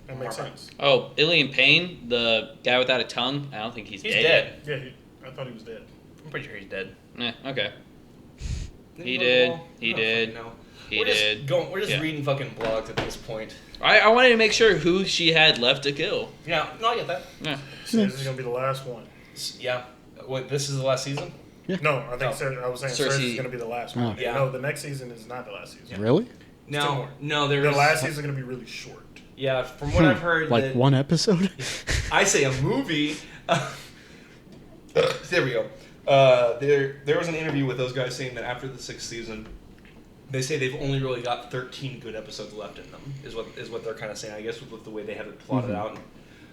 That makes sense. Oh, Ilian Payne, the guy without a tongue. I don't think he's He's dead. dead. Yeah, I thought he was dead. I'm pretty sure he's dead. yet. Okay. Didn't He go to the did. wall? He I don't did. fucking know. He We're did. We're just Yeah. reading fucking blogs at this point. I wanted to make sure who she had left to kill. Yeah, no, I get that. Yeah. So this is gonna be the last one. Yeah. What? This is the last season? No, I think Oh. I was saying Cersei. Cersei's gonna be the last Oh. one. Yeah. No, the next season is not the last season. Really? two No, more. no. The There's last season is gonna be really short. Yeah, from what I've heard, Like that- one episode? I say a movie. There we go. There was an interview with those guys saying that after the 6th season, they say they've only really got 13 good episodes left in them. Is what they're kind of saying. I guess with the way they have it plotted out.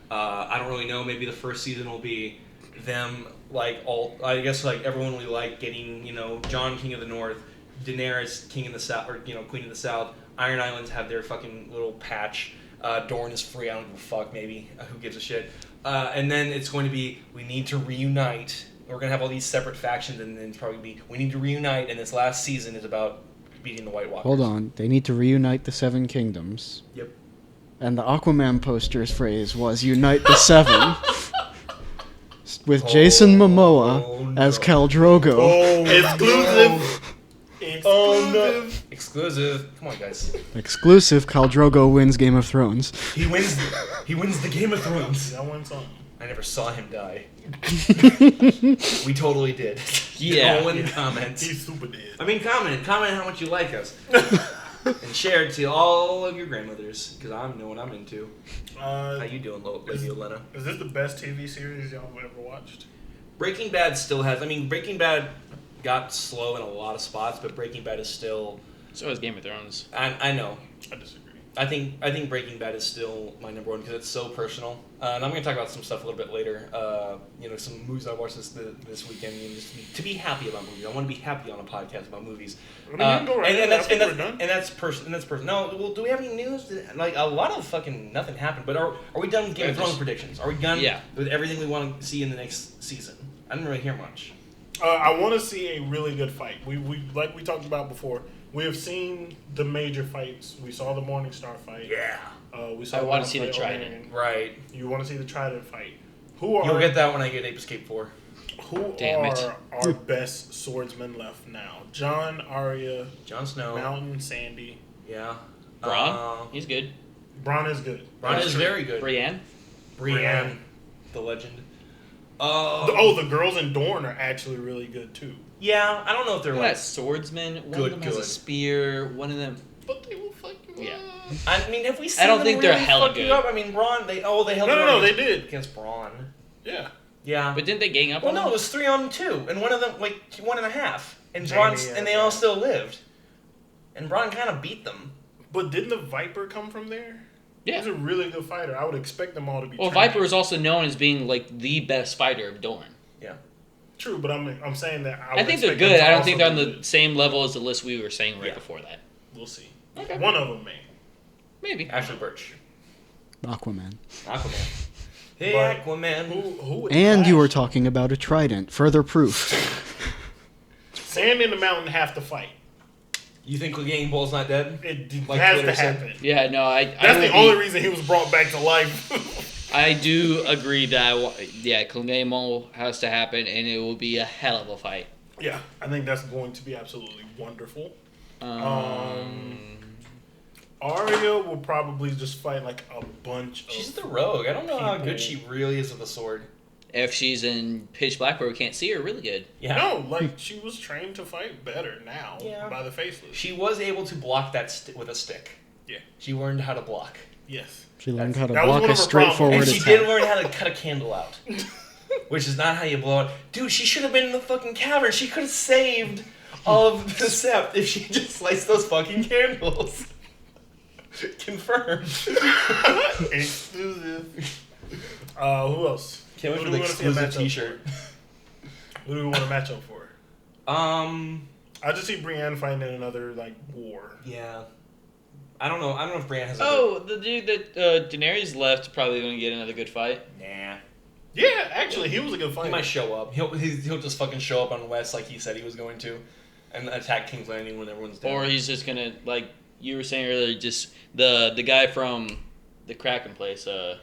I don't really know. Maybe the first season will be them I guess like everyone we like getting Jon King of the North, Daenerys King in the South, or Queen of the South. Iron Islands have their fucking little patch. Dorne is free. I don't give a fuck. Maybe who gives a shit. And then it's going to be we need to reunite. We're gonna have all these separate factions, and then it's probably be we need to reunite. And this last season is about beating the White Walkers. Hold on. They need to reunite the Seven Kingdoms. Yep. And the Aquaman poster's phrase was "Unite the Seven," with Jason Momoa as no. Khal Drogo. Oh, exclusive. Exclusive. Exclusive. Come on, guys. Exclusive. Khal Drogo wins Game of Thrones. He wins. He wins the Game of Thrones. That one song. I never saw him die. We totally did. Yeah. No one comments. He's super dead. I mean, comment how much you like us, and share it to all of your grandmothers, because I know what I'm into. How you doing, Lady Elena? Is this the best TV series y'all have ever watched? Breaking Bad still has. I mean, Breaking Bad got slow in a lot of spots, but Breaking Bad is still. So is Game of Thrones. I know. I disagree. I think Breaking Bad is still my number one because it's so personal. And I'm going to talk about some stuff a little bit later. Some movies I watched this weekend. And just to be happy about movies. I want to be happy on a podcast about movies. I mean, you can go right and ahead. that's We're done. That's personal. No, well, do we have any news? Like a lot of fucking nothing happened. But are we done with Game of Thrones predictions? Are we done with everything we want to see in the next season? I didn't really hear much. I want to see a really good fight. We like we talked about before. We have seen the major fights. We saw the Morningstar fight. Yeah. We saw I want to Brown see the fight Trident. O'Marion. Right. You want to see the Trident fight. Who are You'll get that when I get Ape Escape 4. Who Damn it. are our best swordsmen left now? John, Arya, Jon Snow. Mountain, Sandy. Yeah. Braun, he's good. Braun is good. Braun That's is true. very good. Brienne. Brienne, the legend. The girls in Dorne are actually really good too. Yeah, I don't know if they're Look at like. that swordsman. One Good, of them has a good. spear. One of them. But they will fuck you Yeah. up. I mean, have we seen I don't them think they're really hella fuck you good. up? I mean, Braun. They held. No, their own they did. against Braun. Yeah. Yeah. But didn't they gang up Well, on no, them? it was 3-on-2, and one of them like 1.5, and Jamie, Braun, yeah, and they yeah. all still lived, and Braun kind of beat them. But didn't the Viper come from there? Yeah. He's a really good fighter. I would expect them all to be. Well, trained. Viper is also known as being like the best fighter of Dorne. Yeah. True, but I'm saying that I think they're expect them good. to I don't also think they're on be the good. same level as the list we were saying right Yeah. before that. We'll see. Okay. One of them, man. Maybe. Ashley Birch. Aquaman. Aquaman. Hey, But Aquaman. Who would And you were clash? talking about a trident. Further proof. Sand in the mountain have to fight. You think Clegane Bull's not dead? It Like has Twitter to said. happen. Yeah, no, I That's would the only reason he was brought back to life. I do agree that, Clegane has to happen, and it will be a hell of a fight. Yeah, I think that's going to be absolutely wonderful. Arya will probably just fight like a bunch of. She's the rogue. I don't know how people. good she really is with a sword. If she's in pitch black where we can't see her, really good. Yeah. No, like she was trained to fight better now Yeah. by the Faceless. She was able to block that with a stick. Yeah. She learned how to block. Yes. She learned how to That was block one a of her straightforward And problems. she attack. did learn how to cut a candle out. Which is not how you blow it. Dude, she should have been in the fucking cavern. She could have saved of the sept if she just sliced those fucking candles. Confirmed. Exclusive. Who else? Can't wait Who for do the we wanna see a exclusive matchup t-shirt. Who do we want to match up for? I just see Brienne fighting in another like war. Yeah. I don't know if Brienne has a Oh, the dude that Daenerys left probably going to get another good fight. Nah. Yeah, actually, he was a good He fighter. might show up. He'll just fucking show up on West like he said he was going to. And attack King's Landing when everyone's down. Or he's just going to, like you were saying earlier, just the guy from the Kraken place, the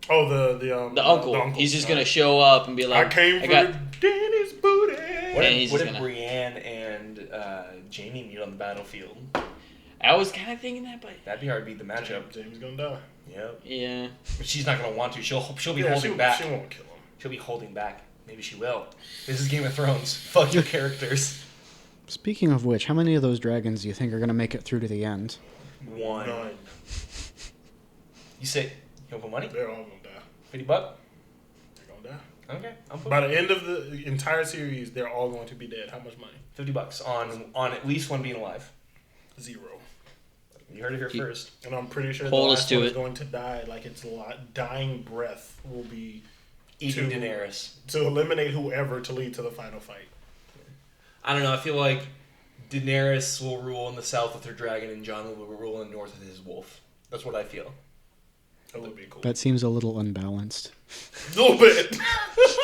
uncle. He's just going to show up and be like, I came for Danny's booty. What And if, he's what just if gonna- Brienne and Jaime meet on the battlefield? I was kind of thinking that, but That'd be hard to beat the matchup. James gonna die. Yep. yeah. But she's not gonna want to. She'll be Yeah, holding back. She won't kill him. She'll be holding back. Maybe she will. This is Game of Thrones. Fuck your characters. Speaking of which, how many of those dragons do you think are going to make it through to the end? One. None. You say you want put money? They're all gonna die. $50? They're gonna die. Okay, I'm putting By the end of the entire series, they're all going to be dead. How much money? $50 on at least one being alive. 0. You heard it here first. And I'm pretty sure Hold the us last to one is it. going to die. Like its dying breath will be Eating to- Daenerys. to eliminate whoever to lead to the final fight. I don't know. I feel like Daenerys will rule in the south with her dragon, and Jon will rule in the north with his wolf. That's what I feel. That would be cool. That seems a little unbalanced. A little bit.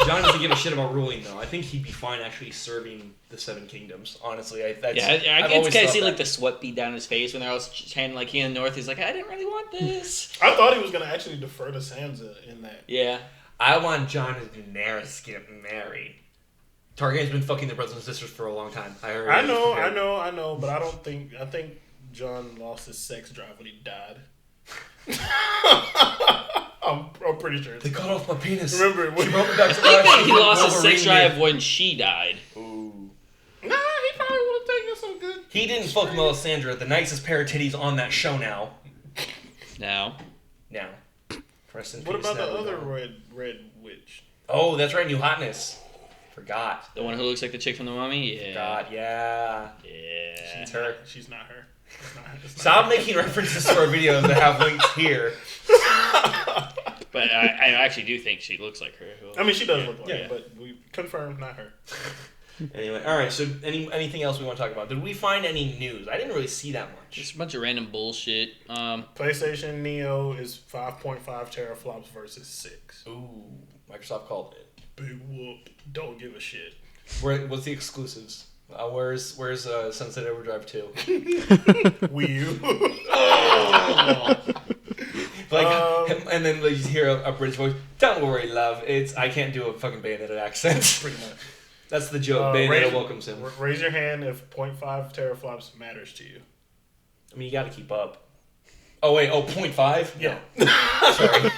Jon doesn't give a shit about ruling, though. I think he'd be fine actually serving the Seven Kingdoms. Honestly, I I've can always kind of thought see that. like the sweat beat down his face when they're all chanting like he in the north. He's like, I didn't really want this. I thought he was gonna actually defer to Sansa in that. Yeah. I want Jon and Daenerys to get married. Targaryen's been fucking their brothers and sisters for a long time. I heard. I know, but I think Jon lost his sex drive when he died. I'm pretty sure. They cut off my penis. Remember when She brought me back to I think life. that he lost his Wolverine sex drive did. when she died. Ooh. Nah, he probably would have taken some good. He didn't fuck Melisandre, the nicest pair of titties on that show now. Now. Now. Rest in What peace, about the Natalie other Dormer. red witch? Oh, that's right, New Hotness. Forgot. The one who looks like the chick from the Mummy? Yeah. Forgot, yeah. Yeah. It's her. She's not her. It's not Stop her. making references to our videos that have links here. But I actually do think she looks like her. I mean, she does look like Yeah. her, but we confirmed not her. Anyway, alright, so anything else we want to talk about? Did we find any news? I didn't really see that much. Just a bunch of random bullshit. PlayStation Neo is 5.5 teraflops versus 6. Ooh, Microsoft called it. Big whoop. Don't give a shit. What's the exclusives? Where's Sunset Overdrive 2? Wii U. And then you hear a British voice. Don't worry, love. I can't do a fucking Bayonetta accent. Pretty much. That's the joke. Bayonetta welcomes him. Raise your hand if 0.5 teraflops matters to you. I mean, you got to keep up. Oh wait, 0.5? Yeah. Sorry.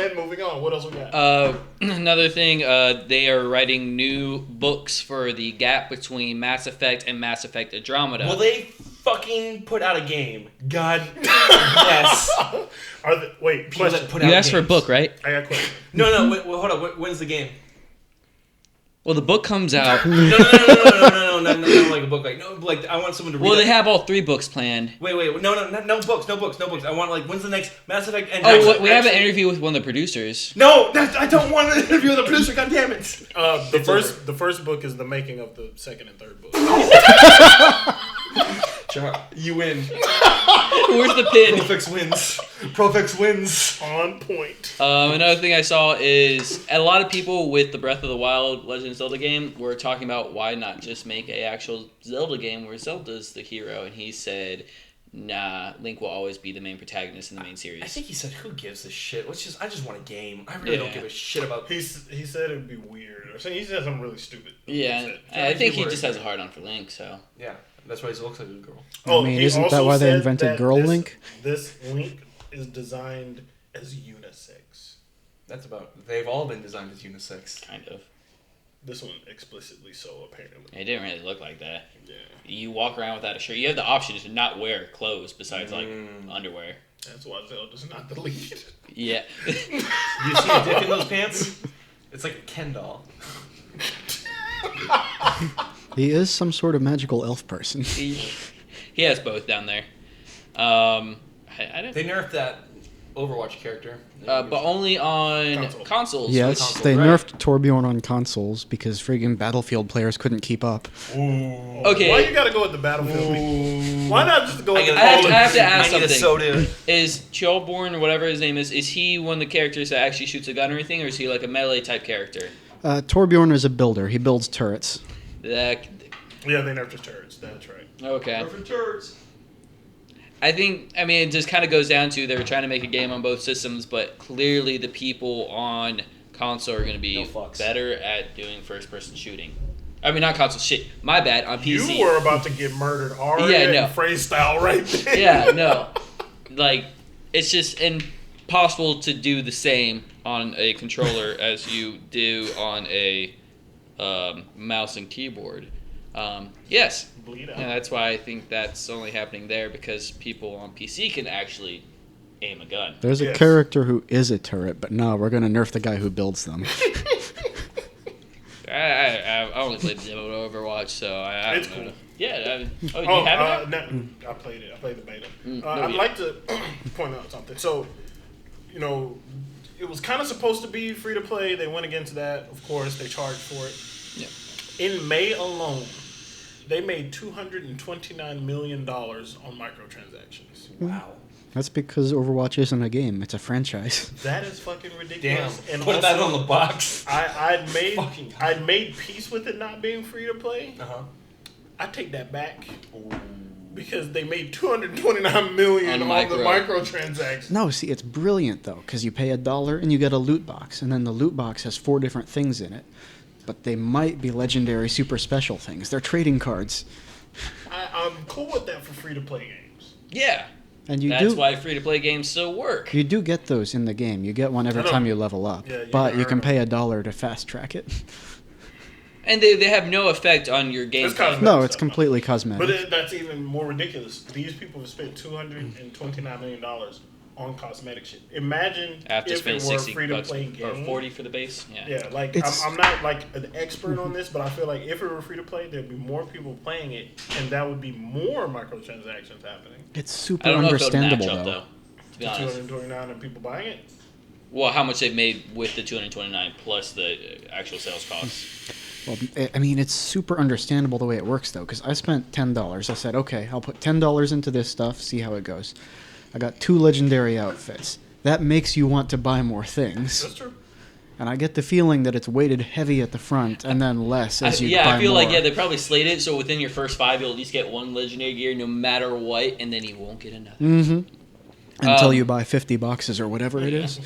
And moving on. What else we got? Another thing, they are writing new books for the gap between Mass Effect and Mass Effect Andromeda. Will they fucking put out a game? God yes. Wait, People question. that put You out asked for a games. book, right? I got a question. No, wait, hold on. When's the game? Well, the book comes out. No, like a book. Like I want someone to read. Well, it. they have all 3 books planned. Wait, no books. I want when's the next Mass Effect? And We have an interview with one of the producers. No, I don't want an interview with the producer. God damn it! The first book is the making of the second and third book. You win. Where's the pin? Profix wins. On point. Another thing I saw is a lot of people with the Breath of the Wild Legend of Zelda game were talking about why not just make a actual Zelda game where Zelda's the hero, and he said, nah, Link will always be the main protagonist in the main series. I think he said, who gives a shit? I just want a game. I really don't give a shit about... He said it would be weird. Or he said something really stupid. Yeah, I think he just has a hard on for Link, so... Yeah, that's why he looks like a girl. I mean, isn't that why they invented Girl Link? This Link is designed as unisex. They've all been designed as unisex. Kind of. This one explicitly so, apparently. It didn't really look like that. Yeah. You walk around without a shirt. You have the option to not wear clothes besides, like, underwear. That's why Zelda's not the lead. Yeah. You see a dick in those pants? It's like a Ken doll. He is some sort of magical elf person. He has both down there. I don't. They nerfed that Overwatch character. But only on consoles. Yes, console, they right? nerfed Torbjorn on consoles because friggin' Battlefield players couldn't keep up. Okay. Why you gotta go with the Battlefield? Why not just go with the I have to ask I need a something. soda. Is Kjolborn, or whatever his name is he one of the characters that actually shoots a gun or anything, or is he like a melee type character? Torbjorn is a builder. He builds turrets. Yeah, they nerfed his turrets. That's right. Okay. Perfect turds. I mean, it just kind of goes down to they were trying to make a game on both systems, but clearly the people on console are going to be better at doing first-person shooting. I mean, not console, shit. My bad, on PC. You were about to get murdered already. Yeah, no. Phrase style right there. Yeah, no. Like, it's just impossible to do the same on a controller as you do on a mouse and keyboard. Yes. Bleed out. And that's why I think that's only happening there, because people on PC can actually aim a gun. There's a character who is a turret, but no, we're going to nerf the guy who builds them. I only played the demo of Overwatch, so I It's don't know. cool. Yeah. You have it? No, I played it. I played the beta. No, I'd you like to point out something. So, it was kind of supposed to be free to play. They went against that. Of course, they charged for it. Yeah. In May alone, they made $229 million on microtransactions. Wow. That's because Overwatch isn't a game; it's a franchise. That is fucking Damn. ridiculous. And Put that on the box. I'd Fucking made peace with it not being free to play. Uh-huh. I take that back. Because they made $229 million on the microtransactions. No, see, it's brilliant though, because you pay $1 and you get a loot box, and then the loot box has 4 different things in it. But they might be legendary super special things. They're trading cards. I'm cool with that for free-to-play games. Yeah. And That's why free-to-play games still work. You do get those in the game. You get one every time you level up. Yeah, but you can pay $1 to fast track it. And they have no effect on your gameplay. No, it's completely cosmetic. But that's even more ridiculous. These people have spent $229 million on cosmetic shit. Imagine After if spending it were a $60 free-to-play game. or 40 for the base. Yeah. Yeah, like I'm not like an expert on this, but I feel like if it were free to play, there'd be more people playing it, and that would be more microtransactions happening. It's super I don't know understandable if it would match though. up, though. To be honest. 229 and people buying it. Well, how much they've made with the 229 plus the actual sales costs. Well, I mean, it's super understandable the way it works though, because I spent $10. I said, okay, I'll put $10 into this stuff, see how it goes. I got 2 legendary outfits. That makes you want to buy more things. That's true. And I get the feeling that it's weighted heavy at the front and then less as you buy more. I feel like they probably slayed it so within your first 5 you'll at least get 1 legendary gear no matter what, and then you won't get another. Mm-hmm. Until you buy 50 boxes or whatever it is.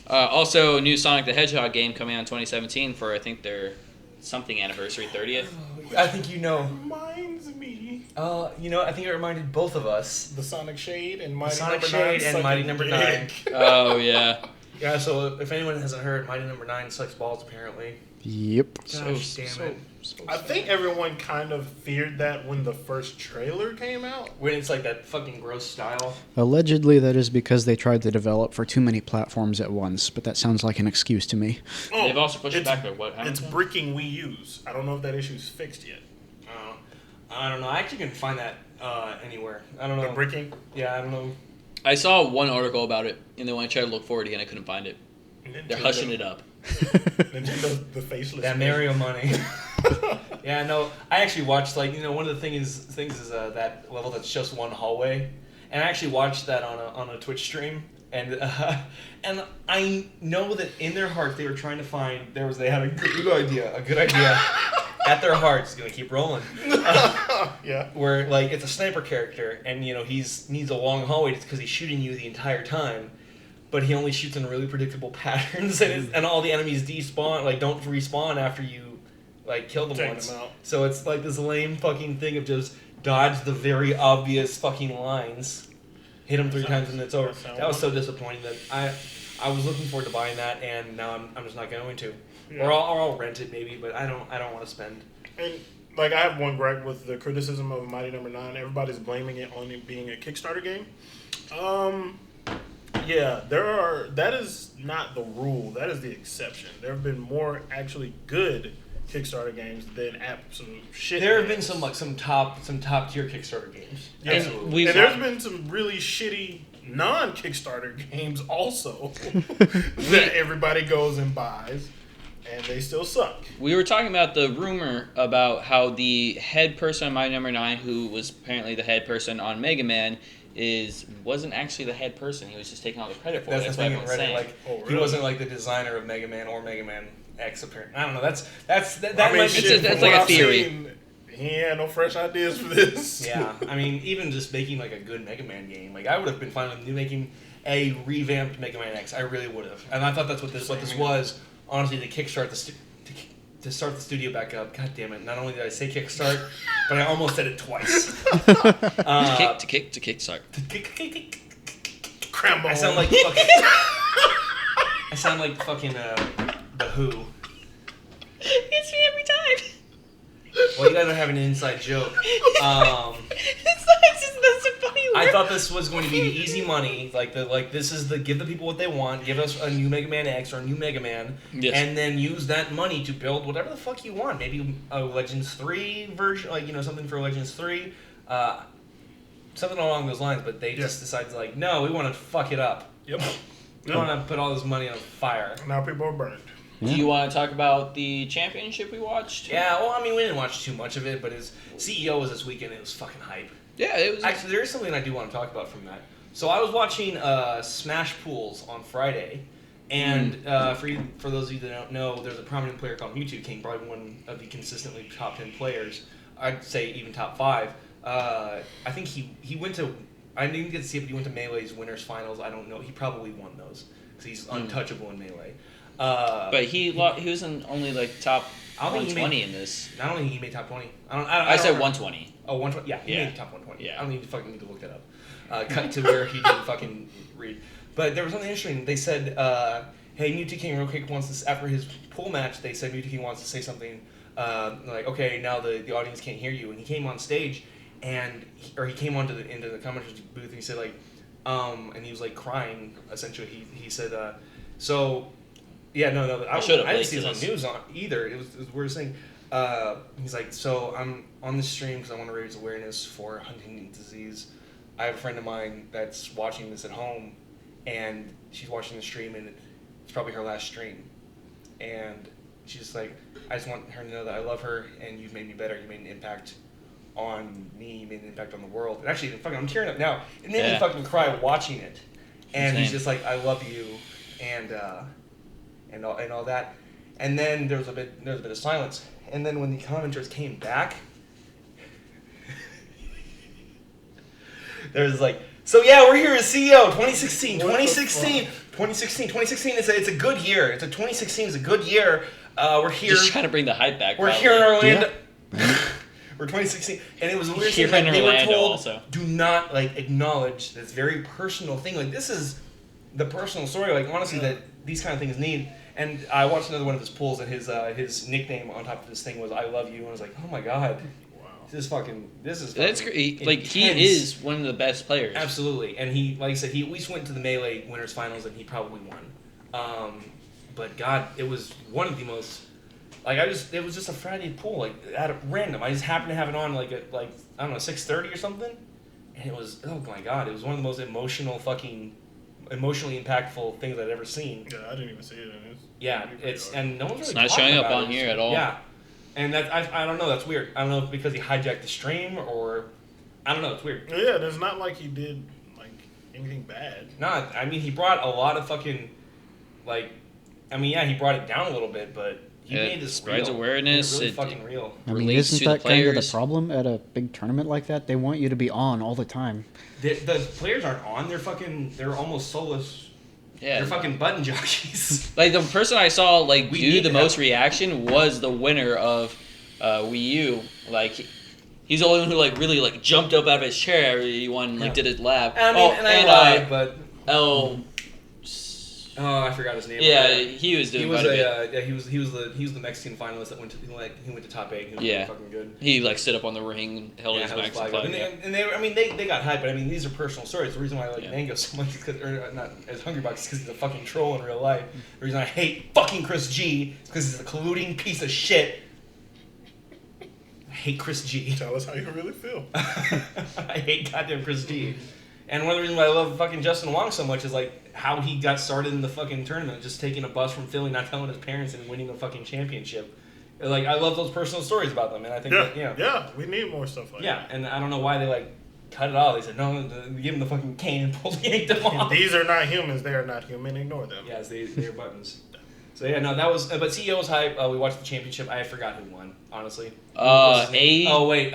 Also, new Sonic the Hedgehog game coming out in 2017 for, I think, their something anniversary, 30th. I think you know. Reminds me. I think it reminded both of us. The Sonic Shade and Mighty Number 9. Oh, yeah. Yeah, so if anyone hasn't heard, Mighty Number 9 sucks balls, apparently. Yep. Gosh, damn it. I think everyone kind of feared that when the first trailer came out. When it's like that fucking gross style. Allegedly, that is because they tried to develop for too many platforms at once, but that sounds like an excuse to me. Oh, They've also pushed it back to what? It's bricking Wii U's. I don't know if that issue's fixed yet. I don't know. I actually can find that anywhere. I don't know. The bricking? Yeah, I don't know. I saw one article about it, and then when I tried to look for it again, I couldn't find it. They're hushing it up. Nintendo's the faceless. That Mario money. Yeah, no. I actually watched one of the things is that level that's just one hallway, and I actually watched that on a Twitch stream, and I know that in their heart they were trying to find they had a good idea. At their hearts, gonna keep rolling. Yeah. Where it's a sniper character, and he's needs a long hallway because he's shooting you the entire time. But he only shoots in really predictable patterns, and all the enemies despawn, don't respawn after you, kill them once. Them out. So it's like this lame fucking thing of just dodge the very obvious fucking lines, hit them 3 times and it's over. That was so disappointing that I was looking forward to buying that, and now I'm just not going to. Yeah. Or I'll rent it maybe, but I don't want to spend. And I have one gripe with the criticism of Mighty Number 9. Everybody's blaming it on it being a Kickstarter game. Yeah, that is not the rule. That is the exception. There have been more actually good Kickstarter games than absolute shit. There have games. been some top tier Kickstarter games. Yeah. Absolutely. And there's been some really shitty non-Kickstarter games also that everybody goes and buys, and they still suck. We were talking about the rumor about how the head person on Mighty Number 9, who was apparently the head person on Mega Man, wasn't actually the head person. He was just taking all the credit for it. That's the thing in Reddit. Really? He wasn't the designer of Mega Man or Mega Man X. Apparently, I don't know. That's I mean, might shit, that's from like what a I've theory. seen, he had no fresh ideas for this. Yeah, I mean, even just making a good Mega Man game, I would have been fine with making a revamped Mega Man X. I really would have, and I thought that's what this was. Honestly, to kickstart to start the studio back up. God damn it! Not only did I say kickstart, but I almost said it twice. To kickstart. Crambo. I sound like fucking the Who. It's me every time. Well, you gotta have an inside joke. That's a funny word. I thought this was going to be the easy money, this is the give the people what they want, give us a new Mega Man X or a new Mega Man, Yes. and then use that money to build whatever the fuck you want. Maybe a Legends 3 version, something for Legends 3, something along those lines. But they just decided no, we want to fuck it up. Yep. We want to put all this money on fire. Now people are burned. Do you want to talk about the championship we watched? Yeah, well, I mean, we didn't watch too much of it, but his CEO was this weekend. It was fucking hype. Yeah, it was. Actually, there is something I do want to talk about from that. So I was watching Smash Pools on Friday, and for those of you that don't know, there's a prominent player called Mewtwo King, probably one of the consistently top 10 players. I'd say even top 5. I think he went to. I didn't get to see it, but he went to Melee's winners finals. I don't know. He probably won those because he's untouchable in Melee. But he was in only top I don't think he 120 made- in this. I don't think he made top 20. I said 120. Oh, 120. Yeah, he Yeah. made top 120. Yeah. I don't need to look that up. Cut to where he didn't fucking read. But there was something interesting. They said, hey, Mewtwo King real quick wants this, after his pool match, they said Mewtwo King wants to say something okay, now the audience can't hear you. And he came on stage, he came into the commenters booth, and he said, and he was crying, essentially. He said, yeah, no, I didn't see this on news either. It was weird thing. He's like, so I'm on this stream because I want to raise awareness for Huntington's disease. I have a friend of mine that's watching this at home, and she's watching the stream, and it's probably her last stream. And she's just like, I just want her to know that I love her, and you've made me better. You made an impact on me. You made an impact on the world. And actually, I'm tearing up now. It made me fucking cry watching it. And he's just like, I love you, and all that. And then there was a bit of silence. And then when the commenters came back, there was So yeah, we're here at CEO 2016. What the 2016. 2016. It's a good year. 2016 is a good year. We're here. Just trying to bring the hype back. We're probably. here in Orlando. Yeah. We're 2016, and it was a weird Here thing. in They were Orlando told, also. do not like acknowledge this very personal thing. Like this is the personal story. Like honestly, that these kind of things need. And I watched another one of his polls, and his nickname on top of this thing was "I love you," and I was like, oh my god, Wow. this is fucking. That's great. Like he intense. is one of the best players. Absolutely, and he, like I said, he at least went to the Melee Winners Finals, and he probably won. But God, it was one of the most. Like it was just a Friday pool, like at a random. I just happened to have it on like at I don't know 6:30 or something, and it was oh my God, it was one of the most emotionally impactful things I'd ever seen. Yeah, I didn't even see it. Yeah, and no one's really It's not talking showing up about on it. here at all. Yeah, and that I don't know. That's weird. I don't know if because he hijacked the stream or I don't know. It's weird. Yeah, and it's not like he did like anything bad. Nah, I mean he brought a lot of fucking he brought it down a little bit, but he It made this spreads real. awareness, It made it it- really fucking real. I mean, Relates isn't to the that kind of the players. problem at a big tournament like that? They want you to be on all the time. The players aren't on. They're almost soulless. Yeah. They're fucking button jockeys. Like the person I saw like We do need the to most have- reaction was the winner of Wii U. Like he's the only one who like really like jumped up out of his chair after he won like Yeah. did his lap. I mean, I lied, but I forgot his name. yeah, he was doing He was quite a bit. he was the Mexican finalist that went to top 8. He was Yeah. really fucking good. He like stood up on the ring, held his held his Mexican flag up. flag. Yeah. And they got hype, but I mean these are personal stories. The reason why I like Mango so much is not as Hungry Bucks because he's a fucking troll in real life. The reason I hate fucking Chris G is because he's a colluding piece of shit. I hate Chris G. Tell us how you really feel. I hate goddamn Chris G. And one of the reasons why I love fucking Justin Wong so much is like how he got started in the fucking tournament, just taking a bus from Philly, not telling his parents, and winning a fucking championship. Like I love those personal stories about them, and I think Yeah, we need more stuff like yeah. And I don't know why they like cut it off. They said no, give him the fucking cane and pull yanked them that. off. These are not humans. They are not human. Ignore them. Yes, they're buttons. So yeah, no, that was. But CEO was hype. We watched the championship. I forgot who won, honestly. What was his name? Oh wait,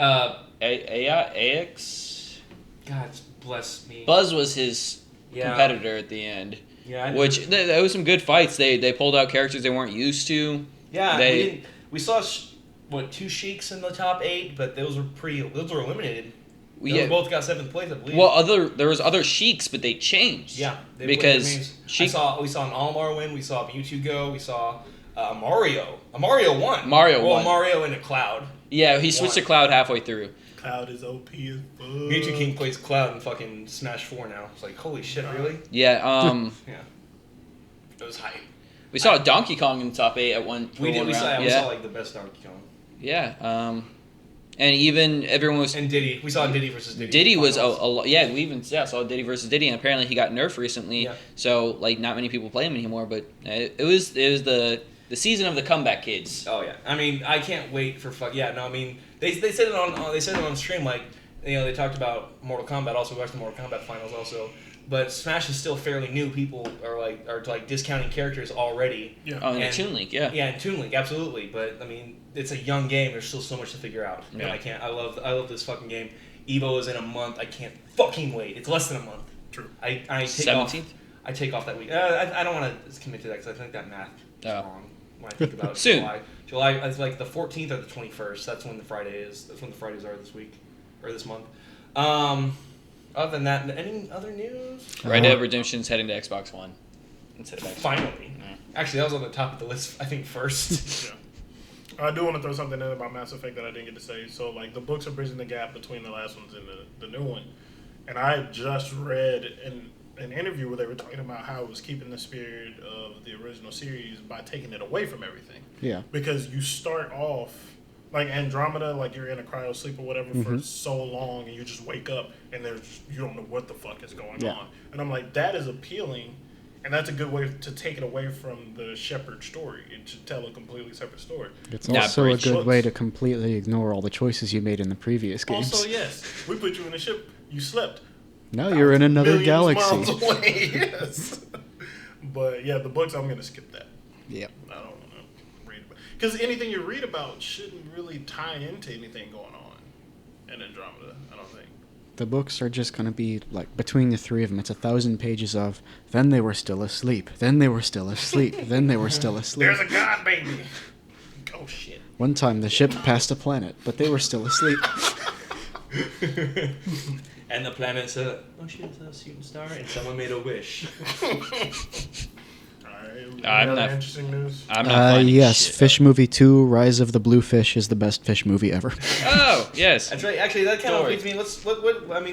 AX. God bless me. Buzz was his Yeah. competitor at the end. Yeah, Which there was some good fights. They pulled out characters they weren't used to. yeah, they- we saw 2 Sheiks in the top 8, but those were eliminated. Those both got 7th place, I believe. Well, there was other Sheiks, but they changed. Yeah, because we saw an Olimar win. We saw Mewtwo go. We saw Mario. Mario won. Mario won. Mario in a Cloud. Yeah, he switched to Cloud halfway through. Cloud is OP as fuck. Mewtwo King plays Cloud in fucking Smash 4 now. It's like, holy shit, really? Yeah, Yeah. It was hype. we saw Donkey Kong in the top 8 at one. We one saw round. like the best Donkey Kong. Yeah. And even everyone was. And Diddy. We saw Diddy versus Diddy. Diddy was finals. yeah. We even saw Diddy versus Diddy, and apparently he got nerfed recently. Yeah. So like not many people play him anymore. But it was the season of the comeback kids. Oh yeah, I mean, I can't wait for Yeah, no, I mean, they said it on stream. Like, they talked about Mortal Kombat. Also, we watched the Mortal Kombat finals also. But Smash is still fairly new. People are discounting characters already. Yeah. Oh, in the And- Toon Link, yeah. Yeah, in Toon Link, absolutely. But I mean, it's a young game. There's still so much to figure out. Yeah. And I love this fucking game. Evo is in a month. I can't fucking wait. It's less than a month. True. I take 17th? I take off that week. I don't want to commit to that because I think that math is Oh. wrong when I think about Soon. July. July is like the 14th or the 21st. That's when the Friday is. That's when the Fridays are this week or this month. Other than that, any other news? Red Dead Redemption's heading to Xbox One instead of Xbox. Finally. Yeah. Actually, that was on the top of the list. I think first. Yeah. I do want to throw something in about Mass Effect that I didn't get to say. So, like, the books are bridging the gap between the last ones and the new one. And I just read an interview where they were talking about how it was keeping the spirit of the original series by taking it away from everything. Yeah. Because you start off, like Andromeda, like you're in a cryo sleep or whatever for so long, and you just wake up and you don't know what the fuck is going Yeah. on. And I'm like, that is appealing. And that's a good way to take it away from the Shepard story and to tell a completely separate story. It's Not also a great good books. way to completely ignore all the choices you made in the previous games. Also, yes, we put you in a ship, you slept. Now you're in another Millions galaxy. miles away, yes. But yeah, the books, I'm going to skip that. Yep. I don't want to read about because anything you read about shouldn't really tie into anything going on in Andromeda, I don't think. The books are just going to be, like, between the three of them, it's 1,000 pages of, then they were still asleep, then they were still asleep, then they were still asleep. There's a god, baby. Oh, shit. One time the ship passed a planet, but they were still asleep. And the planet said, "Oh shit, it's a shooting star," and someone made a wish. I'm not interesting news. I'm not finding Yes, shit. Fish Movie 2, Rise of the Blue Fish is the best fish movie ever. Oh, yes. That's right. Actually, that kind of Story. leads me.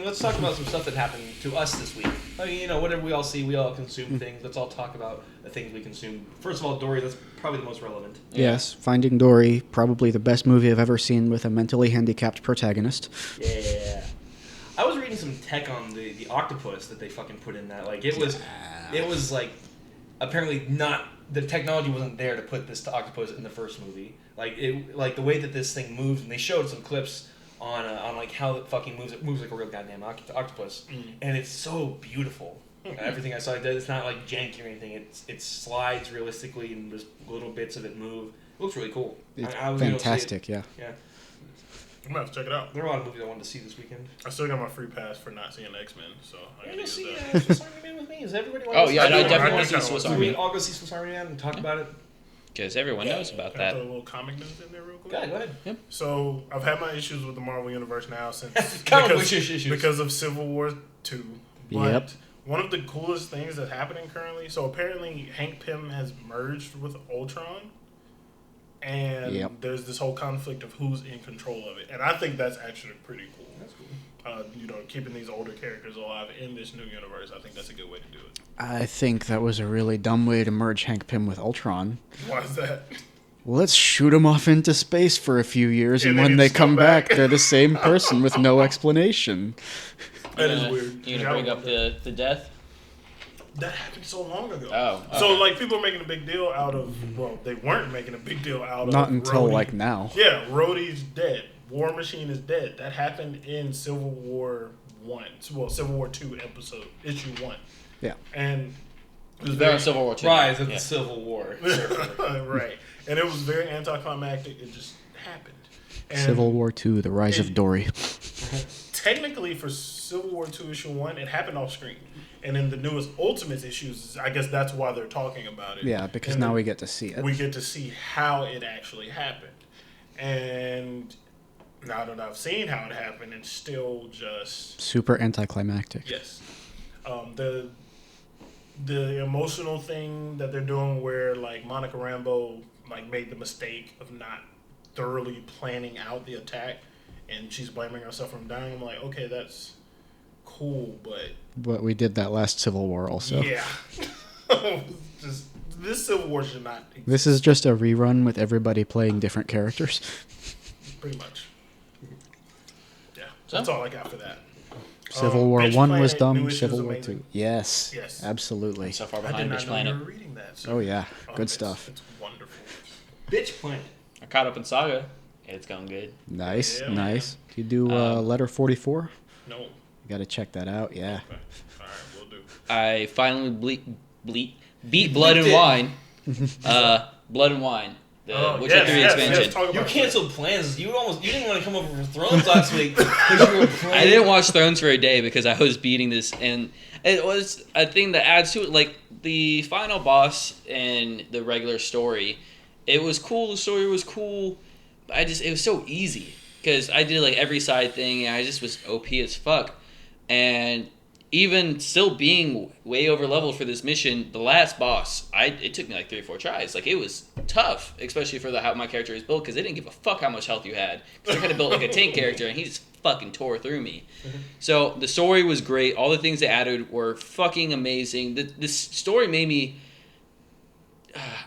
Let's talk about some stuff that happened to us this week. I mean, whatever we all see, we all consume things. Let's all talk about the things we consume. First of all, Dory. That's probably the most relevant. Yes, Finding Dory, probably the best movie I've ever seen with a mentally handicapped protagonist. Yeah. I was reading some tech on the octopus that they fucking put in that. Like, it was like, apparently not, the technology wasn't there to put this octopus in the first movie. Like, the way that this thing moves, and they showed some clips on like how it fucking moves. It moves like a real goddamn octopus, and it's so beautiful. Everything I saw, it's not like janky or anything. It slides realistically, and just little bits of it move. It looks really cool. It's I was gonna go see fantastic, yeah. it. Yeah. I'm gonna have to check it out. There are a lot of movies I wanted to see this weekend. I still got my free pass for not seeing X-Men, so I gotta Go use see that. Swiss Army Man with me. Is everybody want Oh, to yeah, see I it? definitely I want to see kinda Swiss want So Army. we all go see Swiss Army Man and talk about it. Because everyone knows about Can I that. throw a little comic news in there real quick? Go ahead. So I've had my issues with the Marvel Universe now since Comic book issues. because of Civil War 2. But Yep. one of the coolest things that's happening currently, so apparently Hank Pym has merged with Ultron. And Yep. there's this whole conflict of who's in control of it. And I think that's actually pretty cool. That's cool. Keeping these older characters alive in this new universe, I think that's a good way to do it. I think that was a really dumb way to merge Hank Pym with Ultron. Why is that? Let's shoot them off into space for a few years, and And then when you they just come come back, back. they're the same person with no explanation. That is weird. You gonna bring up the death? That happened so long ago. Oh, So, okay. like, people are making a big deal out of, well, they weren't making a big deal out of Not until, Rhodey. like, now. Yeah, Rhodey's dead. War Machine is dead. That happened in Civil War 1. Well, Civil War 2 issue 1. Yeah. And it was They're very, in Civil War II. Rise of Yeah. the Civil War. right. And it was very anticlimactic. It just happened. And Civil War II, The Rise of Dory. technically, for Civil War 2 issue 1, it happened off screen. And in the newest Ultimates issues, I guess that's why they're talking about it. Yeah, because And now the- we get to see it. we get to see how it actually happened. And now that I've seen how it happened, it's still just Super anticlimactic. yes. The emotional thing that they're doing, where like Monica Rambeau like made the mistake of not thoroughly planning out the attack, and she's blaming herself from dying. I'm like, okay, that's cool, but But we did that last Civil War also. yeah, just this Civil War should not exist, This is just a rerun with everybody playing different characters. pretty much. Yeah, So? that's all I got for that. Civil War Bitch 1 was Planet, dumb, new issues Civil War amazing. 2. Yes. Yes. Absolutely. So far I did behind not Bitch know Planet. you were reading that. So. Oh, yeah. Good it's- stuff. It's wonderful. Bitch Planet. I caught up in Saga. It's going good. Nice, Yeah, nice. Do you do Um, letter 44? No. You got to check that out. Yeah. Okay. All right, we'll do. I finally beat Blood and Bleeped it. Wine. Blood and Wine. The Witcher 3 expansion. talk You about canceled plans. You didn't want to come over for Thrones last week because you were playing. I didn't watch Thrones for a day because I was beating this, and it was a thing that adds to it. Like the final boss and the regular story, it was cool. The story was cool. It was so easy because I did like every side thing, and I just was OP as fuck. And even still being way over leveled for this mission, the last boss, it took me like 3 or 4 tries. Like it was tough, especially for how my character is built, because they didn't give a fuck how much health you had. Because I could have built like a tank character, and he just fucking tore through me. So the story was great. All the things they added were fucking amazing. This story made me,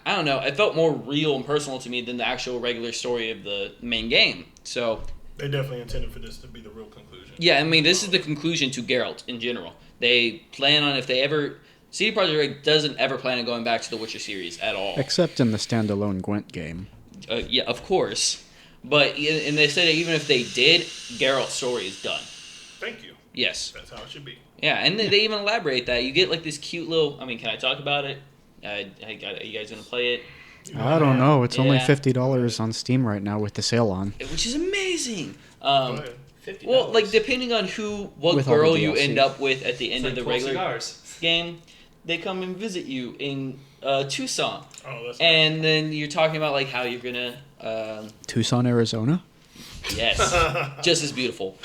I don't know, it felt more real and personal to me than the actual regular story of the main game. So They definitely intended for this to be the real conclusion. yeah, I mean, this is the conclusion to Geralt in general. They plan on, if they ever... CD Projekt Red doesn't ever plan on going back to the Witcher series at all. Except in the standalone Gwent game. Yeah, of course. But, and they said even if they did, Geralt's story is done. Thank you. Yes. That's how it should be. Yeah, and they even elaborate that. You get like this cute little... I mean, can I talk about it? Are you guys going to play it? I don't know. It's only Yeah. $50 on Steam right now with the sale on. Which is amazing. Go ahead. $50. Well, like depending on what With all the girl you DLC. end up with at the end It's of the like 12 regular cigars. game, they come and visit you in Tucson, Oh, that's and then you're talking about like how you're gonna Tucson, Arizona. yes, just as beautiful.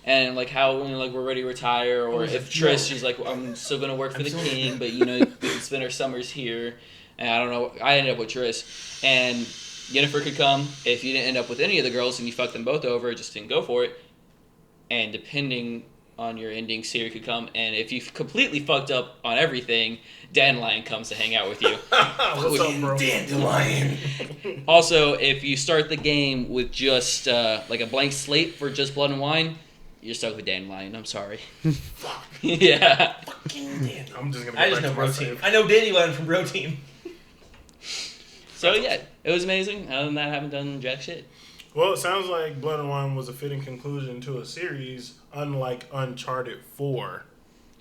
And like how when like we're ready to retire, or if Trish, she's like, I'm still gonna work for the king, but you know, we can spend our summers here. And I don't know. I ended up with Trish, and Yennefer could come. If you didn't end up with any of the girls and you fucked them both over, just didn't go for it. And depending on your ending, Siri could come. And if you've completely fucked up on everything, Dandelion comes to hang out with you. What's up, bro? Dandelion. Also, if you start the game with just like a blank slate for just Blood and Wine, you're stuck with Dandelion. I'm sorry. Fuck. Yeah. Fucking Dandelion. I'm just gonna. I just know Bro Team. I know Dandelion from Bro Team. So yeah, it was amazing. Other than that, I haven't done jack shit. Well, it sounds like Blood and Wine was a fitting conclusion to a series, unlike Uncharted 4.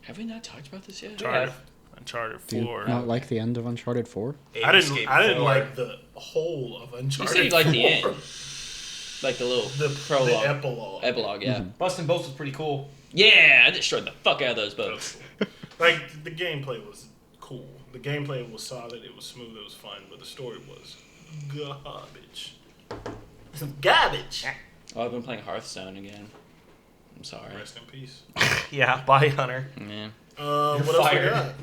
Have we not talked about this yet? Uncharted Do you 4. not like the end of Uncharted 4? I didn't like the whole of You Uncharted. said you liked the 4. end. Like the little The prologue. The epilogue. Epilogue, yeah. Mm-hmm. Bustin' Boats was pretty cool. Yeah, I destroyed the fuck out of those boats. Like, the gameplay was cool. The gameplay was solid. It was smooth. It was fun. But the story was garbage. Some garbage. Oh, I've been playing Hearthstone again. I'm sorry. Rest in peace. Yeah, bye, Hunter. Yeah. What else we fired.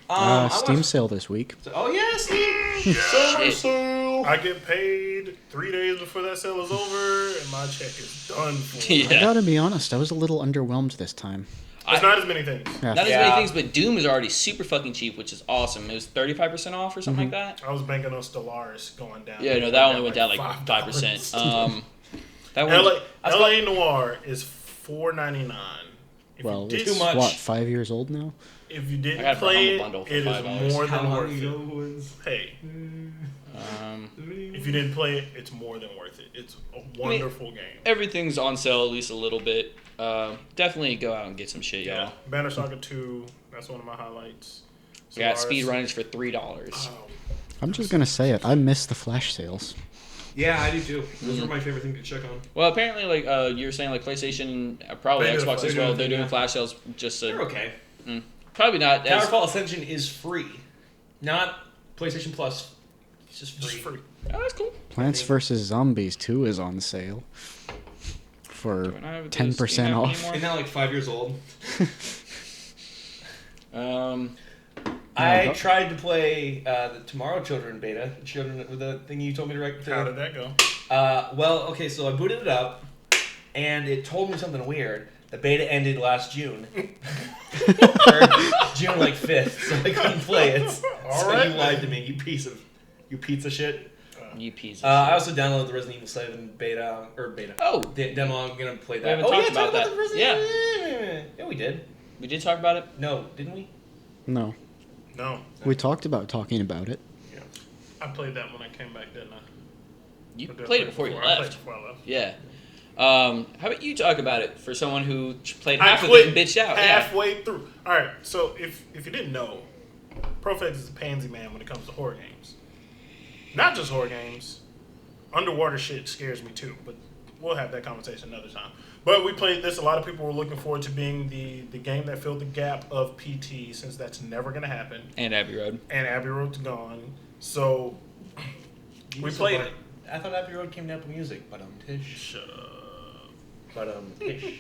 got? Steam sale this week. Oh yeah, Steam. Summer Shit. sale. I get paid 3 days before that sale is over, and my check is done for. I Yeah. gotta be honest, I was a little underwhelmed this time. It's not as many things. Yeah. Not as Yeah. many things, but Doom is already super fucking cheap, which is awesome. It was 35% off or something like that. I was banking on Stellaris going down. Yeah, no, that only went down like 5%. That one. LA Noir is $4.99. If Well, you did, it's Too much. what, 5 years old now? if you I didn't got it for play Humble Bundle it, for it $5. is more How than long worth ago it. was? Hey, if you didn't play it, it's more than worth it. It's a wonderful game. Everything's on sale at least a little bit. Definitely go out and get some shit, y'all. Banner Saga 2, that's one of my highlights. We got Stellaris. speedrunners for $3. Oh, I'm just gonna say it. I miss the flash sales. Yeah, I do too. Those were my favorite thing to check on. Well, apparently, like you were saying, like PlayStation, probably They do Xbox the as flash well. sales, They're doing yeah. flash sales just They're to okay. probably not. As, Towerfall Ascension is free, not PlayStation Plus. It's just free. just free. oh, that's cool. Plants vs. Zombies 2 is on sale for Do I have 10% Steam app off. anymore? Isn't that like 5 years old? I tried to play the Tomorrow Children beta. Children with the thing you told me to write. How did that go? Well, okay, so I booted it up, and it told me something weird. The beta ended last June. Or June like 5th, so I couldn't play it. So Alright. you lied to me, you pizza shit. You piece of I shit. also downloaded the Resident Evil 7 beta. Oh, Demo, I'm gonna play that. We haven't oh, talked yeah, about talk that. the Resident Evil. Yeah, we did. we did talk about it. No, didn't we? No. No. We talked about talking about it. I played that when I came back, didn't I? You Or did I played play it before you I played left. before I left. Yeah. How about you talk about it for someone who played I half of it quit and bitched out? halfway through. All right, so if you didn't know, Profex is a pansy man when it comes to horror games. Not just horror games. Underwater shit scares me too, but we'll have that conversation another time. But we played this. A lot of people were looking forward to being the game that filled the gap of PT, since that's never going to happen. And Abbey Road. And Abbey Road's gone. So we played it. I thought Abbey Road came to Apple Music, but Tish. Shut up. But Tish.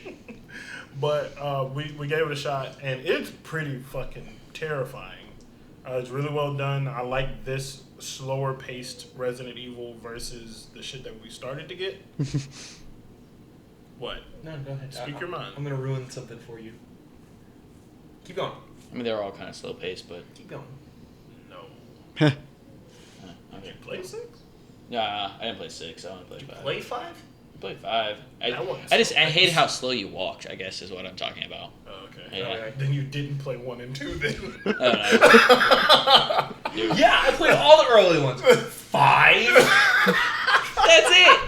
But we gave it a shot, and it's pretty fucking terrifying. It's really well done. I like this slower paced Resident Evil versus the shit that we started to get. What? No, go ahead. Speak your mind. I'm gonna ruin something for you. Keep going. I mean, they're all kind of slow paced, but Keep going. No. okay. You play 6? Nah, I didn't play 6. I only played 5. Play 5? I played 5. That one's I slow hate paced. how slow you walk, I guess is what I'm talking about. Oh, okay. Yeah. Okay. Then you didn't play 1 and 2 then. I don't know. Dude, Yeah, I played all the early ones. 5? that's it!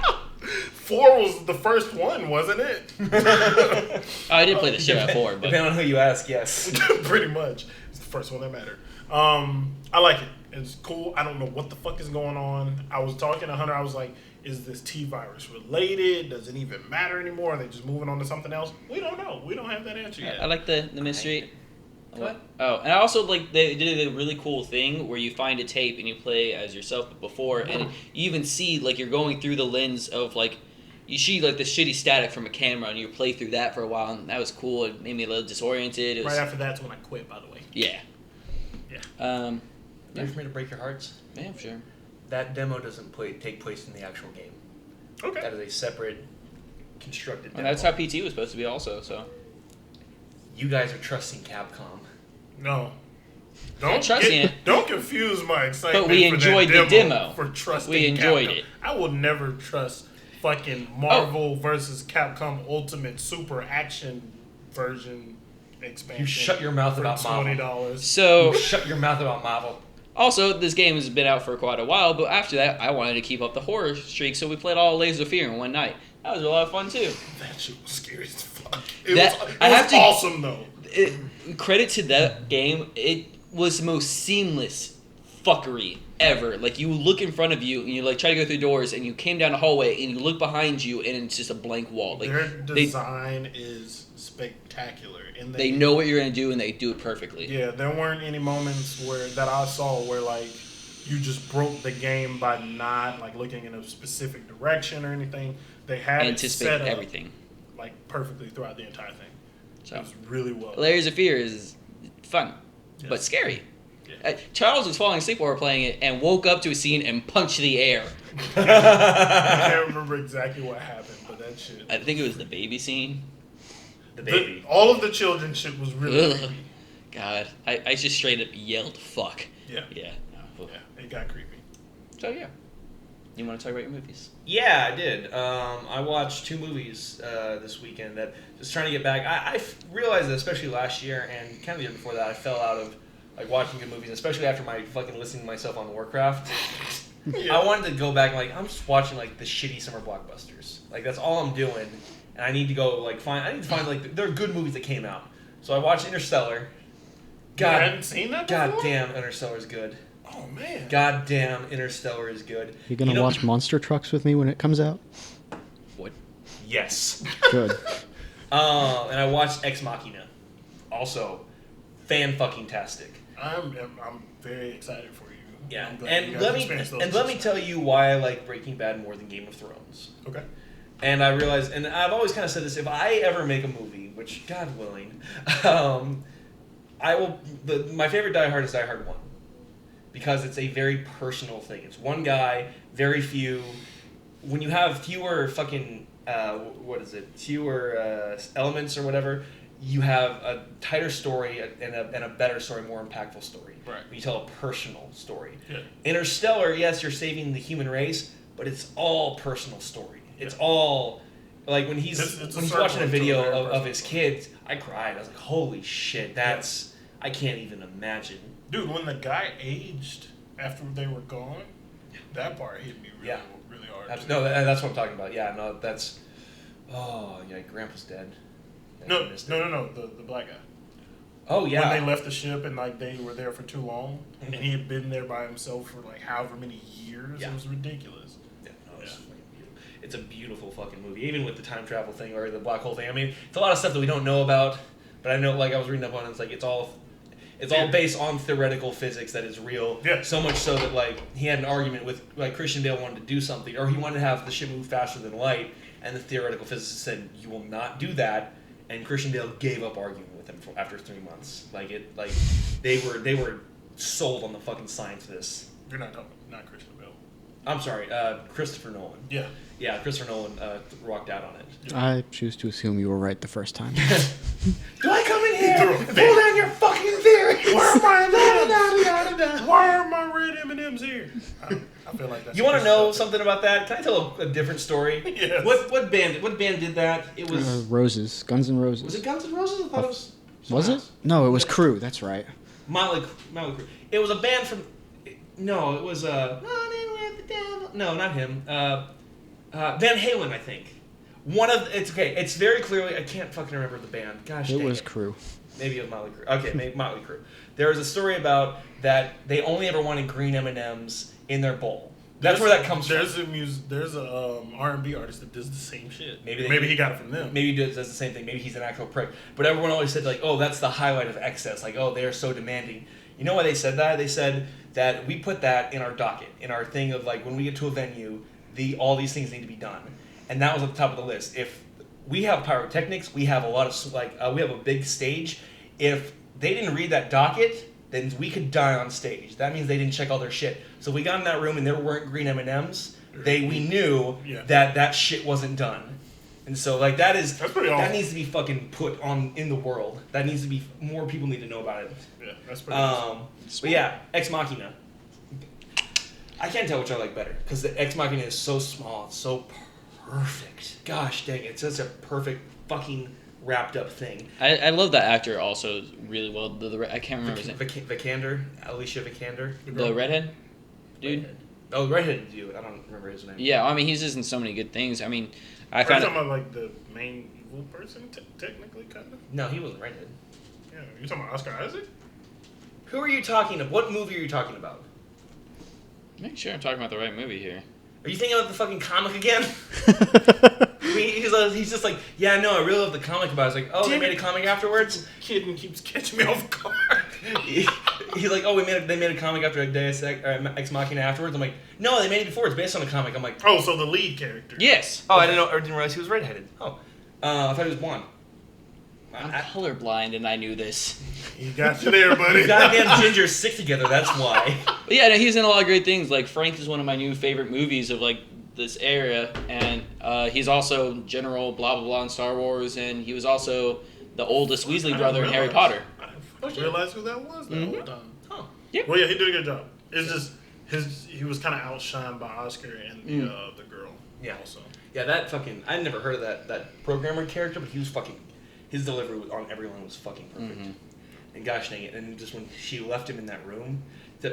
4 was the first one, wasn't it? Oh, I did play the shit out of 4, but Depending on who you ask, yes. Pretty much. It's the first one that mattered. I like it. It's cool. I don't know what the fuck is going on. I was talking to Hunter. I was like, is this T-virus related? Does it even matter anymore? Are they just moving on to something else? We don't know. We don't have that answer yet. I like the mystery. What? Oh, and I also like they did a really cool thing where you find a tape and you play as yourself before, and you even see like you're going through the lens of like you see like the shitty static from a camera, and you play through that for a while, and that was cool. It made me a little disoriented. It was, Right after that's when I quit, by the way. Yeah. Yeah. Ready for me to break your hearts? Yeah, for sure. That demo doesn't take place in the actual game. Okay. That is a separate constructed demo. And that's how PT was supposed to be also. So. You guys are trusting Capcom. No. Don't confuse my excitement. But we enjoyed the demo. For trusting We enjoyed Capcom. it. I will never trust fucking Marvel versus Capcom Ultimate Super Action version expansion. You shut your mouth about Marvel. $20. So. You shut your mouth about Marvel. Also, this game has been out for quite a while, but after that, I wanted to keep up the horror streak, so we played all Layers of Fear in one night. That was a lot of fun too. That shit was scary as fuck. I It have was to- awesome though. Credit to that game, it was the most seamless fuckery ever. Like, you look in front of you, and you like try to go through doors, and you came down a hallway, and you look behind you, and it's just a blank wall. Like, Their design is spectacular. And they know what you're going to do, and they do it perfectly. Yeah, there weren't any moments that I saw where like you just broke the game by not like looking in a specific direction or anything. They had it set Anticipated up everything. like perfectly throughout the entire thing. So, It was really well. Layers of Fear is fun, but Yes. scary. Yeah. Charles was falling asleep while we were playing it and woke up to a scene and punched the air. I can't remember exactly what happened, but that shit. I think it was the baby scene. The baby. All of the children shit was really Ugh. creepy. God, I just straight up yelled "fuck." Yeah. Yeah. No. Yeah, it got creepy. So yeah, you want to talk about your movies? Yeah, I did. I watched 2 movies this weekend that just trying to get back. I realized that especially last year and kind of the year before that, I fell out of like watching good movies, especially after my fucking listening to myself on Warcraft. Yeah. I wanted to go back and like I'm just watching like the shitty summer blockbusters. Like that's all I'm doing, and I need to go like I need to find like there are good movies that came out. So I watched Interstellar. You hadn't seen that before? God damn, Interstellar is good. Oh man. God damn, Interstellar is good. You gonna watch Monster Trucks with me when it comes out? What? Yes. Good. And I watched Ex Machina. Also, fan-fucking-tastic. I'm very excited for you. Yeah, I'm glad you and guys let experienced those me things. tell you why I like Breaking Bad more than Game of Thrones. Okay. And I realized, and I've always kind of said this: if I ever make a movie, which God willing, I will. My favorite Die Hard is Die Hard 1 because it's a very personal thing. It's one guy, very few. When you have fewer fucking fewer elements or whatever, you have a tighter story and a better story, more impactful story. Right. When you tell a personal story. Yeah. Interstellar, yes, you're saving the human race, but it's all personal story. It's all like when he's It's a when he's circle watching a into video very of personal his story. kids. I cried. I was like, holy shit, that's I can't even imagine. Dude, when the guy aged after they were gone, that part hit me really, Yeah. really hard. Abs- too. No, that's what I'm talking about. Yeah, no, that's. Oh yeah, Grandpa's dead. I No, missed it. no, the black guy. Oh yeah. When they left the ship and like they were there for too long, Mhm. and he had been there by himself for like however many years, Yeah. it was ridiculous. Yeah, no, it's a beautiful fucking movie. Even with the time travel thing or the black hole thing. I mean, it's a lot of stuff that we don't know about, but I know, like I was reading up on it, it's like it's all based on theoretical physics that is real. Yeah. So much so that like he had an argument with like Christian Bale wanted to do something, or he wanted to have the ship move faster than light, and the theoretical physicist said you will not do that, and Christian Bale gave up arguing with him after 3 months. They were sold on the fucking science of this. You're not talking, not Christian Bale. I'm sorry, Christopher Nolan. Yeah. Yeah, Christopher Nolan rocked out on it. I choose to assume you were right the first time. Do I come in here? Throw a Pull down your fucking theories. Where are my M&Ms? Why are my red M&Ms here? I feel like that's. You want to know something about that? Can I tell a different story? Yes. What band did that? It was Roses, Guns N' Roses. was it Guns N' Roses? I thought it was. Was someone it? else. No, it was Crew. That's right. Motley Crue. It was a band from. No, it was Running with the Devil. No, not him. Van Halen, I think. It's okay. It's very clearly. I can't fucking remember the band. Gosh, It dang was it. Crew. Maybe it was Motley Crue. Okay, maybe Motley Crue. There was a story about that they only ever wanted green M&Ms in their bowl. That's where that comes from. There's a R&B artist that does the same shit. Maybe he got it from them. Maybe he does the same thing. Maybe he's an actual prick. But everyone always said, like, oh, that's the highlight of excess. Like, oh, they are so demanding. You know why they said that? They said that we put that in our docket, in our thing of, like, when we get to a venue, all these things need to be done. And that was at the top of the list. If we have pyrotechnics, we have a lot of, we have a big stage. If they didn't read that docket, then we could die on stage. That means they didn't check all their shit. So we got in that room and there weren't green M&Ms. We knew that shit wasn't done. And so, like, that needs to be fucking put on in the world. That needs to be, more people need to know about it. Yeah, that's pretty awesome. But yeah, Ex Machina. I can't tell which I like better, because the Ex Machina is so small, it's so perfect. Gosh dang, it's such a perfect fucking wrapped up thing. I love that actor also really well. I can't remember his name. Vikander, Alicia Vikander. The redhead dude? Redhead. Oh, redhead dude. I don't remember his name. Yeah, I mean, he's just in so many good things. I mean, Are you talking about, like, the main evil person, technically, kind of? No, he wasn't redhead. Yeah, you talking about Oscar Isaac? Who are you talking about? What movie are you talking about? Make sure I'm talking about the right movie here. Are you thinking of the fucking comic again? He's just like, yeah, no, I really love the comic, but I was like, oh, they made a comic afterwards? Kid keeps catching me off guard. He's like, oh, they made a comic after Ex Machina afterwards. I'm like, no, they made it before. It's based on a comic. I'm like, oh, so the lead character. Yes. Oh, I didn't realize he was redheaded. Oh, I thought he was blonde. I'm colorblind and I knew this. He got you there, buddy. Goddamn gingers stick together. That's why. But yeah, no, he's in a lot of great things. Like Frank is one of my new favorite movies of like this era, and he's also General blah blah blah in Star Wars, and he was also the oldest Weasley brother in Harry Potter. I didn't realize who that was the whole time. Huh. Yeah. Well, yeah, he did a good job. It's just he was kind of outshined by Oscar and the girl. Yeah. Also. Yeah, that fucking. I'd never heard of that programmer character, but he was fucking. His delivery on every line was fucking perfect. Mm-hmm. And gosh dang it! And just when she left him in that room,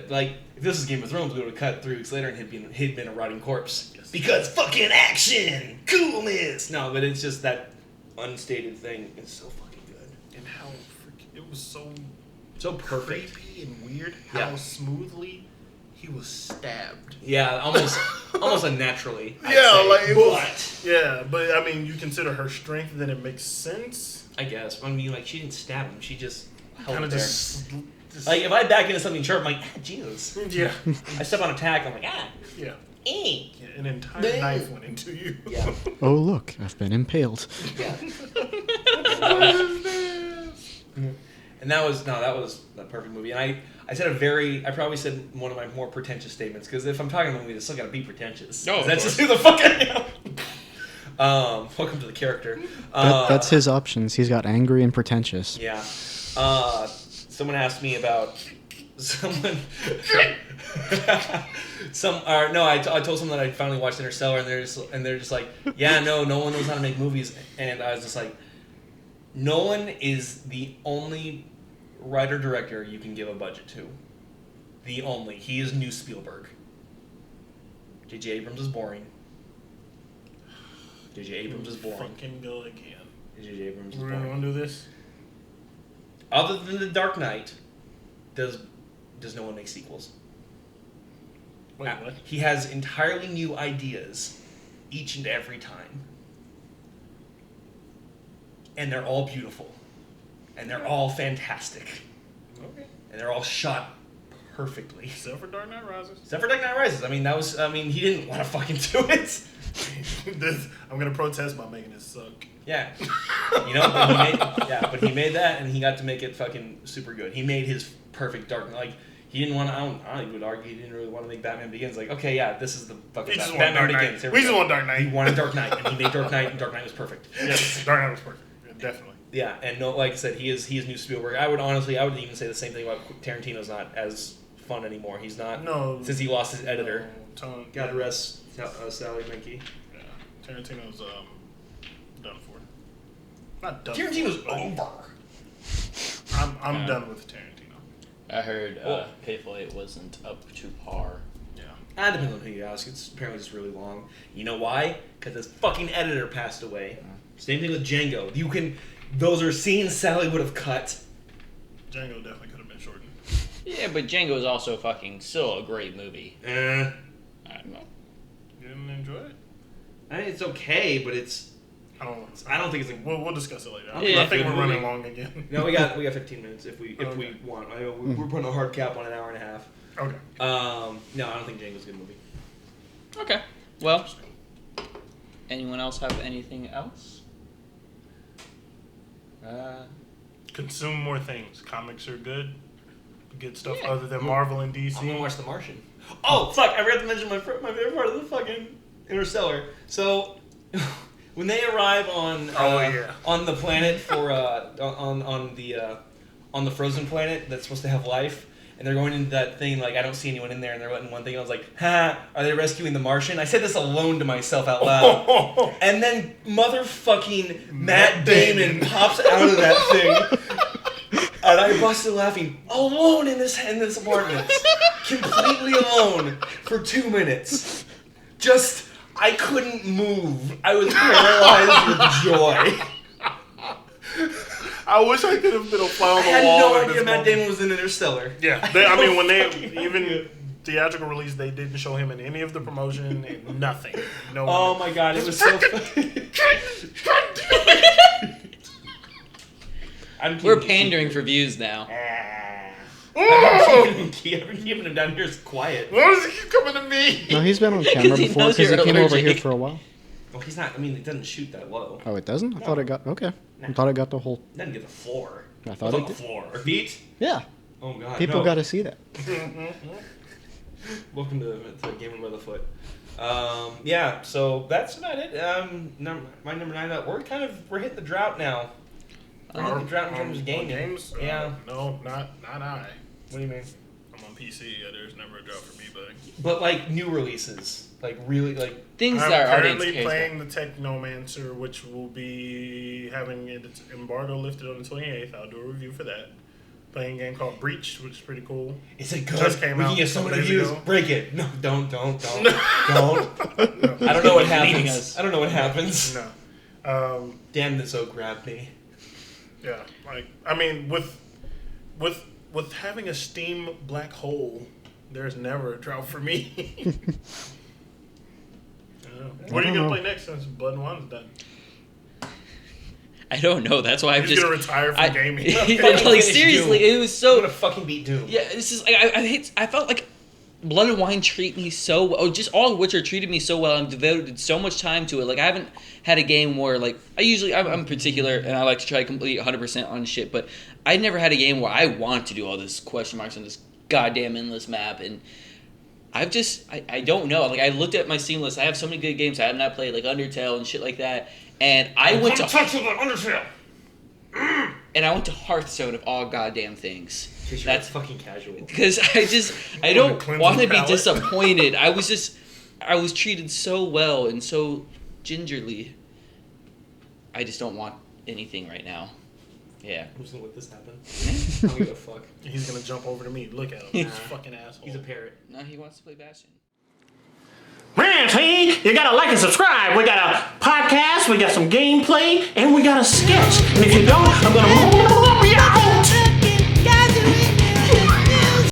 like if this was Game of Thrones, we would have cut 3 weeks later and he'd been a rotting corpse. Yes. Because fucking action, coolness. No, but it's just that unstated thing. It's so fucking good. And how it was so perfect, creepy and weird. How smoothly he was stabbed. Yeah, almost unnaturally. But I mean, you consider her strength, then it makes sense. I guess. I mean, like she didn't stab him; she just held it there. Just like if I back into something sharp, I'm like, Jesus. Yeah. I step on a tack, I'm like, Yeah. Yeah, an entire knife went into you. Yeah. Oh look, I've been impaled. Yeah. And that was the perfect movie. And I probably said one of my more pretentious statements, because if I'm talking about a movie, it's still gotta be pretentious. No, that's just who the fuck I am. Welcome to the character. That's his options. He's got angry and pretentious. Yeah. Someone asked me about someone. I told someone that I finally watched Interstellar, and they're just like, yeah, no one knows how to make movies, and I was just like, Nolan is the only writer-director you can give a budget to. The only. He is new Spielberg. J.J. Abrams is boring. J.J. Abrams is boring. Fucking go again. J.J. Abrams is We're boring. gonna do this. Other than The Dark Knight, does no one make sequels? Wait, what? He has entirely new ideas each and every time. And they're all beautiful. And they're all fantastic. Okay. And they're all shot perfectly. Except for Dark Knight Rises. I mean, he didn't want to fucking do it. I'm gonna protest by making it suck. Yeah. But he made that, and he got to make it fucking super good. He made his perfect Dark Knight. Like, he didn't want to, I would argue he didn't really want to make Batman Begins. Like, okay, yeah, this is the fucking Batman Begins. We just want Dark Knight. He wanted Dark Knight, and he made Dark Knight, and Dark Knight was perfect. Yes, Dark Knight was perfect. Yeah, definitely. Yeah, and no, like I said, he is new Spielberg. I would even say the same thing about Tarantino's not as fun anymore. He's not. No. Since he lost his editor. God rest Sally Menke. Yeah, Tarantino's done for. Not done. Tarantino's over. I'm done with Tarantino. I heard Hateful Eight wasn't up to par. Yeah. That depends on who you ask. It's apparently just really long. You know why? Because his fucking editor passed away. Same thing with Django. Those are scenes Sally would have cut Django definitely could have been shortened. Yeah, but Django is also fucking still a great movie. I don't know. You didn't enjoy it? I mean, it's okay, but it's. I don't think it's. We'll discuss it later. Yeah. I think we're running long again. No, we got 15 minutes if we Okay. want. I know we're putting a hard cap on an hour and a half. Okay. No, I don't think Django's a good movie. Okay. Well, anyone else have anything else? Consume more things. Comics are good. Good stuff Yeah. other than Marvel and DC. I'm gonna watch The Martian. Oh fuck! I forgot to mention my favorite part of the fucking Interstellar. So when they arrive on on the planet for on the frozen planet that's supposed to have life, and they're going into that thing like I don't see anyone in there, and they're letting one thing. I was like, ha! Are they rescuing the Martian? I said this alone to myself out loud, and then motherfucking Matt Damon pops out of that thing. And I busted laughing alone in this apartment, completely alone for 2 minutes. Just I couldn't move. I was paralyzed with joy. I wish I could have been a fly on I the had wall. no at idea this Matt moment. Damon was in Interstellar. Yeah, when they even theatrical release, they didn't show him in any of the promotion and nothing. No. Oh my god, it was so funny. We're pandering for views now. I've been keeping him down here quiet. Why does he keep coming to me? No, he's been on camera He before knows because he you're came over here allergic. for a while. Well, he's not. I mean, it doesn't shoot that low. Oh, it doesn't? I thought it got okay. I thought it got the whole. It doesn't get the floor. I thought It's it on the did. floor. Or feet? Yeah, Oh god. people no. got to see that. Welcome to Gamer by the Foot. Yeah, so that's about it. My number 9. We're hitting the drought now. We're hitting the drought in terms of gaming. Games? Yeah. No, not I. What do you mean? I'm on PC. Yeah, there's never a drought for me, buddy. But like new releases, like really like. Things I'm that are currently already playing the Technomancer, which will be having its embargo lifted on the 28th. I'll do a review for that. Playing a game called Breached, which is pretty cool. Is it good? Just came we out can get a so couple many days views. ago. Break it. No, don't. No. I don't know what Leading happens. us. I don't know what happens. No. Damn, that so grabbed me. Yeah, like I mean, with having a Steam black hole, there's never a drought for me. What are you gonna play next since Blood and Wine's done? I don't know. That's why I'm He's just gonna retire from gaming. like seriously, Doom. it was I'm so. gonna fucking beat Doom. Yeah, this is like I felt like Blood and Wine treat me so well. Oh, just all of Witcher treated me so well. I've devoted so much time to it. Like I haven't had a game where like I'm particular and I like to try to complete 100% on shit. But I never had a game where I want to do all this question marks on this goddamn endless map. And I've just I don't know. Like I looked at my Steam list. I have so many good games I have not played, like Undertale and shit like that. And I went to Undertale. and I went to Hearthstone of all goddamn things. That's fucking casual. Because I You want don't to cleanse want the to be palate? disappointed. I was treated so well and so gingerly. I just don't want anything right now. Yeah. I'm just gonna let this happen. I don't give a fuck. He's gonna jump over to me. Look at him. He's a fucking asshole. He's a parrot. No, he wants to play Bastion. Man, see, you gotta like and subscribe. We got a podcast, we got some gameplay, and we got a sketch. And if you don't, I'm gonna